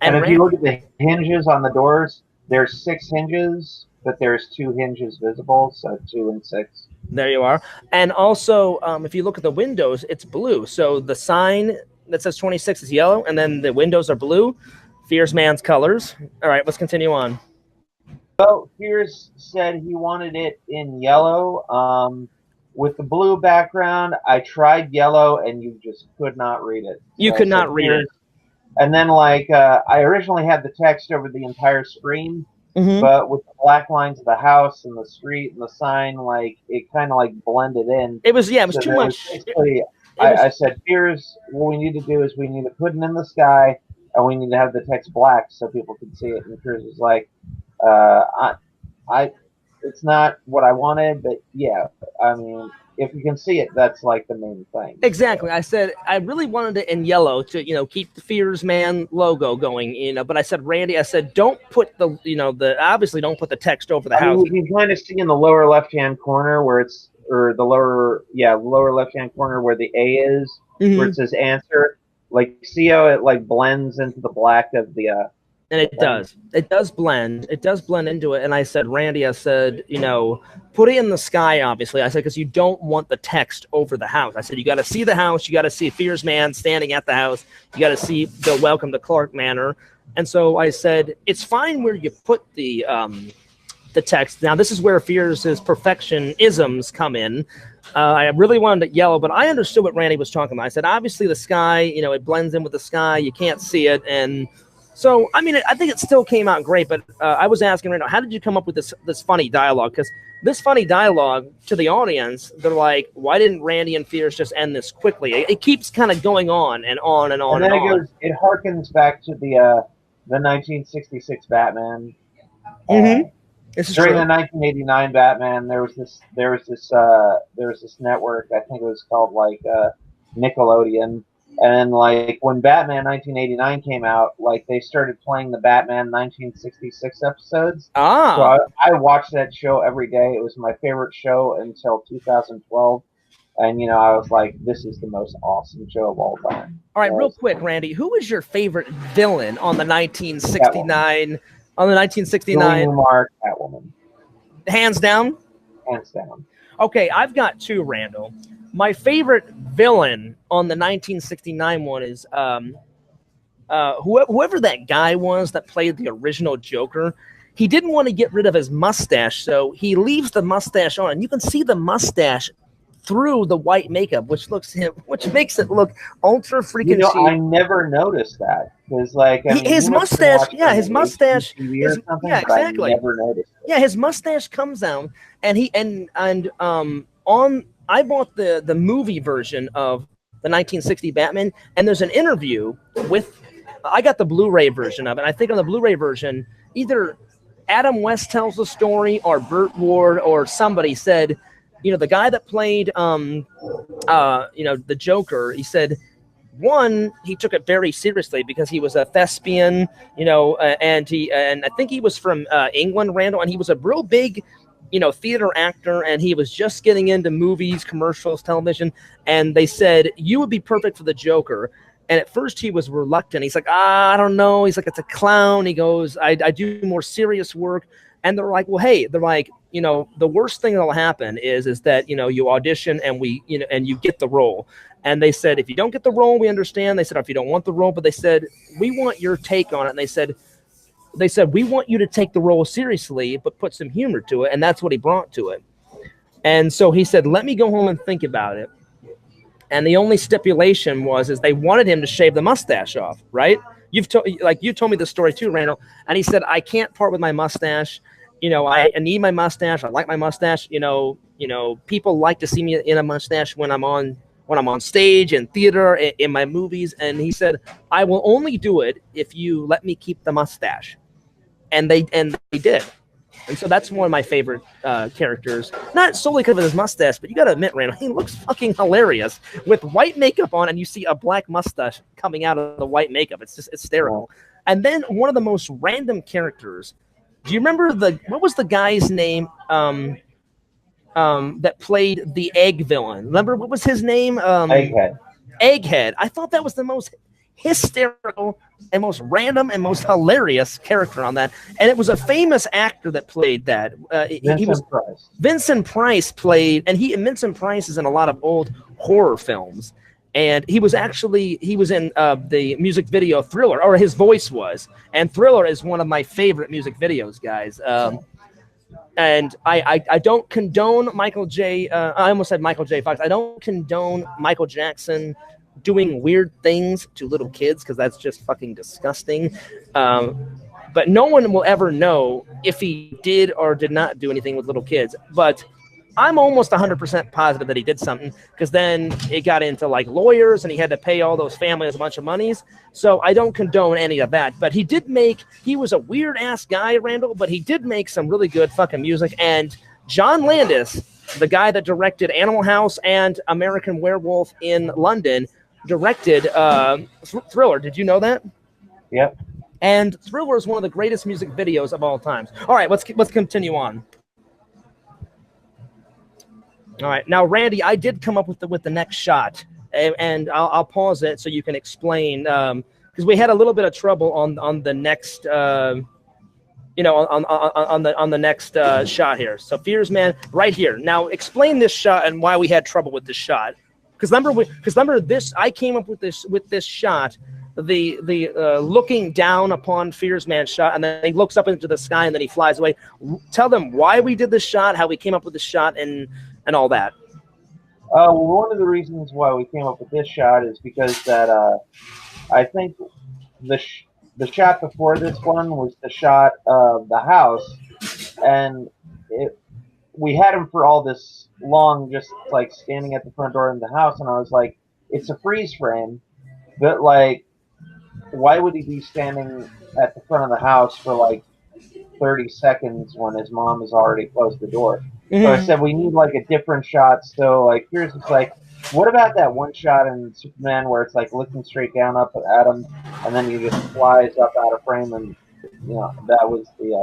And if you look at the hinges on the doors, there's 6 hinges, but there's 2 hinges visible, so 2 and 6. There you are. And also, if you look at the windows, it's blue. So the sign that says 26 is yellow, and then the windows are blue. Fearsman's colors. All right, let's continue on. Well, Fears said he wanted it in yellow. With the blue background, I tried yellow, and you just could not read it. You could not read it. And then, I originally had the text over the entire screen, but with the black lines of the house and the street and the sign, it kind of blended in. It was too much. I said, Fears, what we need to do is we need to put it in the sky, and we need to have the text black so people can see it. And Fears was like, it's not what I wanted, but yeah, I mean, if you can see it, that's the main thing. Exactly. I said I really wanted it in yellow to keep the Fearsman logo going, but I said, Randy, don't put obviously don't put the text over the house. You can kind of see in the lower left-hand corner where lower left-hand corner where the A is, where it says answer. See how it blends into the black of the and it does. It does blend. It does blend into it. And I said, Randy, put it in the sky, obviously. I said, because you don't want the text over the house. I said, you got to see the house. You got to see Fearsman standing at the house. You got to see the Welcome to Clark Manor. And so I said, it's fine where you put the text. Now, this is where Fears' perfectionisms come in. I really wanted it yellow, but I understood what Randy was talking about. I said, obviously, the sky, it blends in with the sky. You can't see it. And so, I mean, I think it still came out great, but I was asking right now, how did you come up with this funny dialogue? Because this funny dialogue to the audience, they're like, why didn't Randy and Fears just end this quickly? It keeps kind of going on and on and on. And then it harkens back to the 1966 Batman. This is during true. the 1989 Batman, there was this network, I think it was called Nickelodeon. And when Batman 1989 came out, they started playing the Batman 1966 episodes. So I watched that show every day. It was my favorite show until 2012. And I was like, this is the most awesome show of all time. All right, real quick, Randy, who was your favorite villain on the 1969? On the 1969, Catwoman. Hands down. Hands down. Okay, I've got 2, Randall. My favorite villain on the 1969 one is whoever that guy was that played the original Joker. He didn't want to get rid of his mustache, so he leaves the mustache on, and you can see the mustache through the white makeup, which makes it look ultra freaking cheap. I never noticed that because, his mustache, his mustache, exactly. I never noticed it. Yeah, his mustache comes down, and I bought the movie version of the 1960 Batman, and there's an interview with. I got the Blu-ray version of it. I think on the Blu-ray version, either Adam West tells the story or Burt Ward or somebody said, the guy that played, the Joker, he said, one, he took it very seriously because he was a thespian, and I think he was from England, Randall, and he was a real big, theater actor, and he was just getting into movies, commercials, television, and they said, you would be perfect for the Joker. And at first he was reluctant. He's like, I don't know. He's like, it's a clown. He goes, I do more serious work. And they're like, well, hey, you know, the worst thing that'll happen is that, you know, you audition and and you get the role. And they said, if you don't get the role, we understand. They said, if you don't want the role, but they said, we want your take on it. And they said, we want you to take the role seriously, but put some humor to it. And that's what he brought to it. And so he said, let me go home and think about it. And the only stipulation is they wanted him to shave the mustache off, right? You told me the story too, Randall. And he said, I can't part with my mustache. You know, I need my mustache. I like my mustache. You know, people like to see me in a mustache when I'm on stage and theater, in my movies. And he said, I will only do it if you let me keep the mustache. And they did. And so that's one of my favorite characters, not solely because of his mustache, but you got to admit, Randall, he looks fucking hilarious with white makeup on, and you see a black mustache coming out of the white makeup. It's just hysterical. And then one of the most random characters. Do you remember what was the guy's name that played the egg villain? Remember what was his name? Egghead. Egghead. I thought that was the most hysterical and most random and most hilarious character on that, and it was a famous actor that played that. Vincent Price played, and Vincent Price is in a lot of old horror films, and he was in the music video Thriller, or his voice was, and Thriller is one of my favorite music videos, guys. And I don't condone Michael J. I almost said Michael J. Fox. I don't condone Michael Jackson doing weird things to little kids, because that's just fucking disgusting. But no one will ever know if he did or did not do anything with little kids. But I'm almost 100% positive that he did something, because then it got into like lawyers and he had to pay all those families a bunch of monies. So I don't condone any of that. But he was a weird ass guy, Randall, but he did make some really good fucking music. And John Landis, the guy that directed Animal House and American Werewolf in London, directed Thriller. Did you know that? Yep. And Thriller is one of the greatest music videos of all times. All right, let's continue on. All right, now Randy, I did come up with the next shot, and I'll pause it so you can explain, because we had a little bit of trouble on the next, on the next shot here. So Fearsman, right here. Now explain this shot and why we had trouble with this shot. Because remember this, I came up with this shot, the looking down upon Fearsman shot, and then he looks up into the sky and then he flies away. Tell them why we did this shot, how we came up with this shot, and all that. Well, one of the reasons why we came up with this shot is because that I think the shot before this one was the shot of the house, and we had him for all this long, just like standing at the front door of the house, and I was like, it's a freeze frame, but like, why would he be standing at the front of the house for like 30 seconds when his mom has already closed the door? Mm-hmm. So I said, we need like a different shot. So like, here's just like, what about that one shot in Superman where it's like looking straight down up at him, and then he just flies up out of frame, and that was the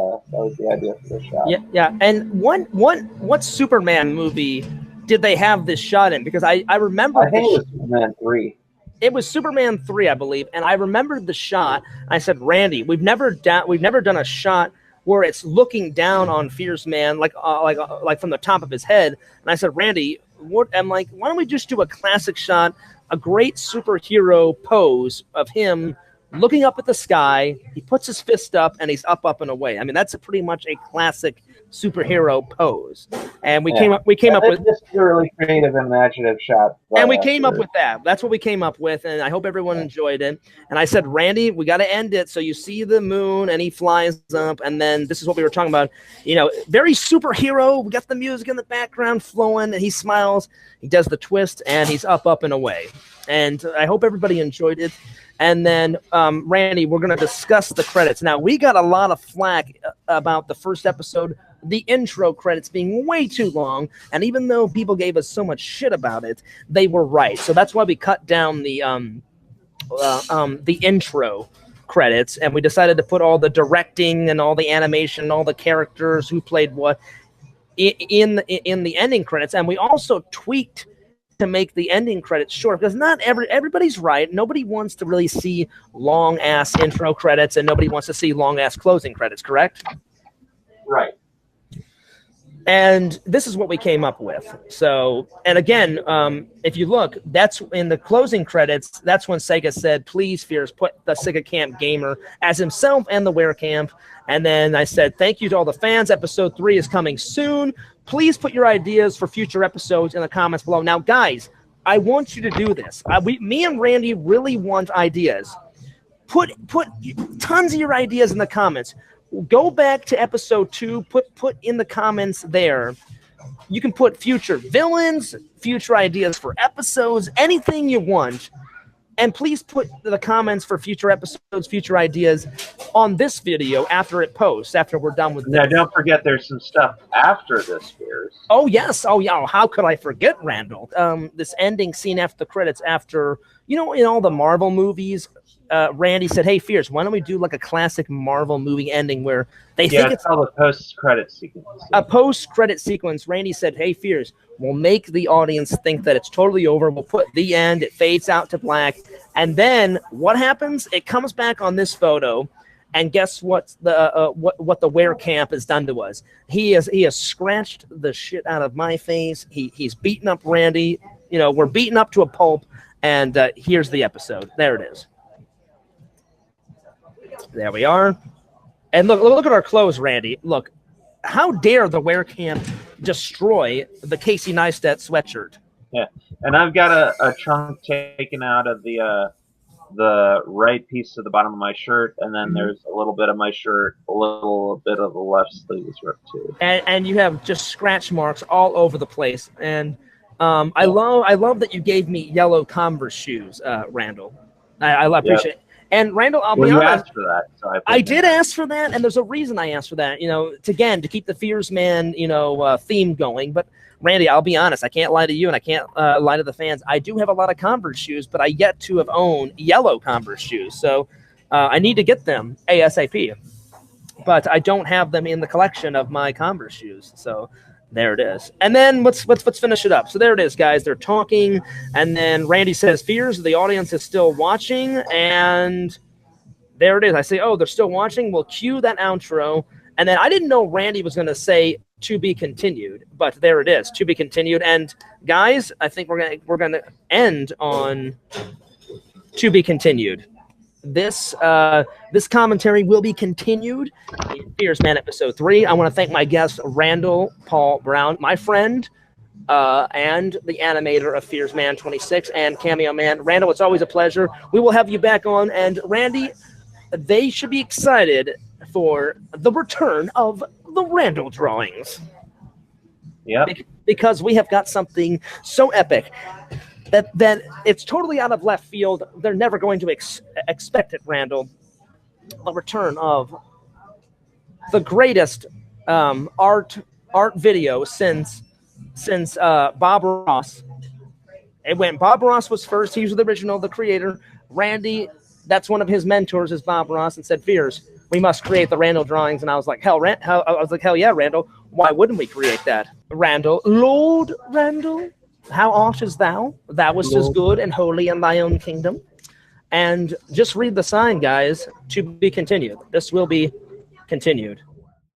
idea for this shot. Yeah. And what Superman movie did they have this shot in? Because I remember. I think it was Superman 3. It was Superman 3, I believe, and I remembered the shot. I said, Randy, we've never done a shot where it's looking down on Fearsman, like from the top of his head. And I said, Randy, I'm like, why don't we just do a classic shot, a great superhero pose of him looking up at the sky. He puts his fist up and he's up and away. I mean, that's pretty much a classic superhero pose. And we came up with this really creative, imaginative shot. And we came up with that. That's what we came up with, and I hope everyone enjoyed it. And I said, Randy, we got to end it. So you see the moon, and he flies up, and then this is what we were talking about. Very superhero. We got the music in the background flowing, and he smiles. He does the twist, and he's up and away. And I hope everybody enjoyed it. And then, Randy, we're going to discuss the credits. Now, we got a lot of flack about the first episode, the intro credits being way too long. And even though people gave us so much shit about it, they were right. So that's why we cut down the intro credits. And we decided to put all the directing and all the animation and all the characters who played what in the ending credits. And we also tweaked to make the ending credits short, because not everybody's right. Nobody wants to really see long ass intro credits, and nobody wants to see long ass closing credits, correct? Right. And this is what we came up with. So, and again, if you look, that's in the closing credits. That's when Sega said, please, Fears, put the Sega Camp Gamer as himself and the Werecamp. And then I said, thank you to all the fans. Episode 3 is coming soon. Please put your ideas for future episodes in the comments below. Now, guys, I want you to do this. Me and Randy really want ideas. Put tons of your ideas in the comments. Go back to episode 2. Put in the comments there. You can put future villains, future ideas for episodes, anything you want. And please put the comments for future episodes, future ideas on this video after it posts, after we're done with this. Now, don't forget there's some stuff after this, Fears. Oh, yes. Oh, yeah. How could I forget, Randall? This ending scene after the credits, after, you know, in all the Marvel movies, Randy said, hey, Fears, why don't we do like a classic Marvel movie ending where they think it's all a post-credit sequence. A post-credit sequence. Randy said, hey, Fears, we'll make the audience think that it's totally over. We'll put the end. It fades out to black. And then what happens? It comes back on this photo. And guess what the Werecamp has done to us? He has scratched the shit out of my face. He's beaten up Randy. You know, we're beaten up to a pulp. And here's the episode. There it is. There we are. And look at our clothes, Randy. Look, how dare the Werecamp destroy the Casey Neistat sweatshirt? Yeah, and I've got a chunk taken out of the right piece of the bottom of my shirt, and then there's a little bit of my shirt, a little bit of the left sleeve is ripped too. And you have just scratch marks all over the place. And I love that you gave me yellow Converse shoes, Randall. I appreciate it. And Randall, I'll be honest. You asked for that, so I did ask for that, and there's a reason I asked for that. You know, to keep the Fearsman, theme going. But Randy, I'll be honest. I can't lie to you, and I can't lie to the fans. I do have a lot of Converse shoes, but I yet to have owned yellow Converse shoes. So I need to get them ASAP. But I don't have them in the collection of my Converse shoes. So there it is. And then let's finish it up. So there it is, guys. They're talking, and then Randy says, Fears, the audience is still watching, and there it is. I say, oh, they're still watching. We'll cue that outro. And then I didn't know Randy was going to say to be continued, but there it is, to be continued. And guys, I think we're gonna end on to be continued. This commentary will be continued in Fearsman episode 3. I want to thank my guest Randall Paul Brown, my friend, and the animator of Fearsman 26 and Cameo Man. Randall, it's always a pleasure. We will have you back on, and Randy, they should be excited for the return of the Randall drawings. Yeah, because we have got something so epic that it's totally out of left field. They're never going to expect it, Randall. The return of the greatest art video since Bob Ross. Bob Ross was first. He was the original, the creator. Randy, that's one of his mentors, is Bob Ross, and said, Fears, we must create the Randall drawings. And I was like, hell yeah, Randall. Why wouldn't we create that? Randall, Lord Randall, how art is thou? Thou wast as good and holy in thy own kingdom. And just read the sign, guys, to be continued. This will be continued.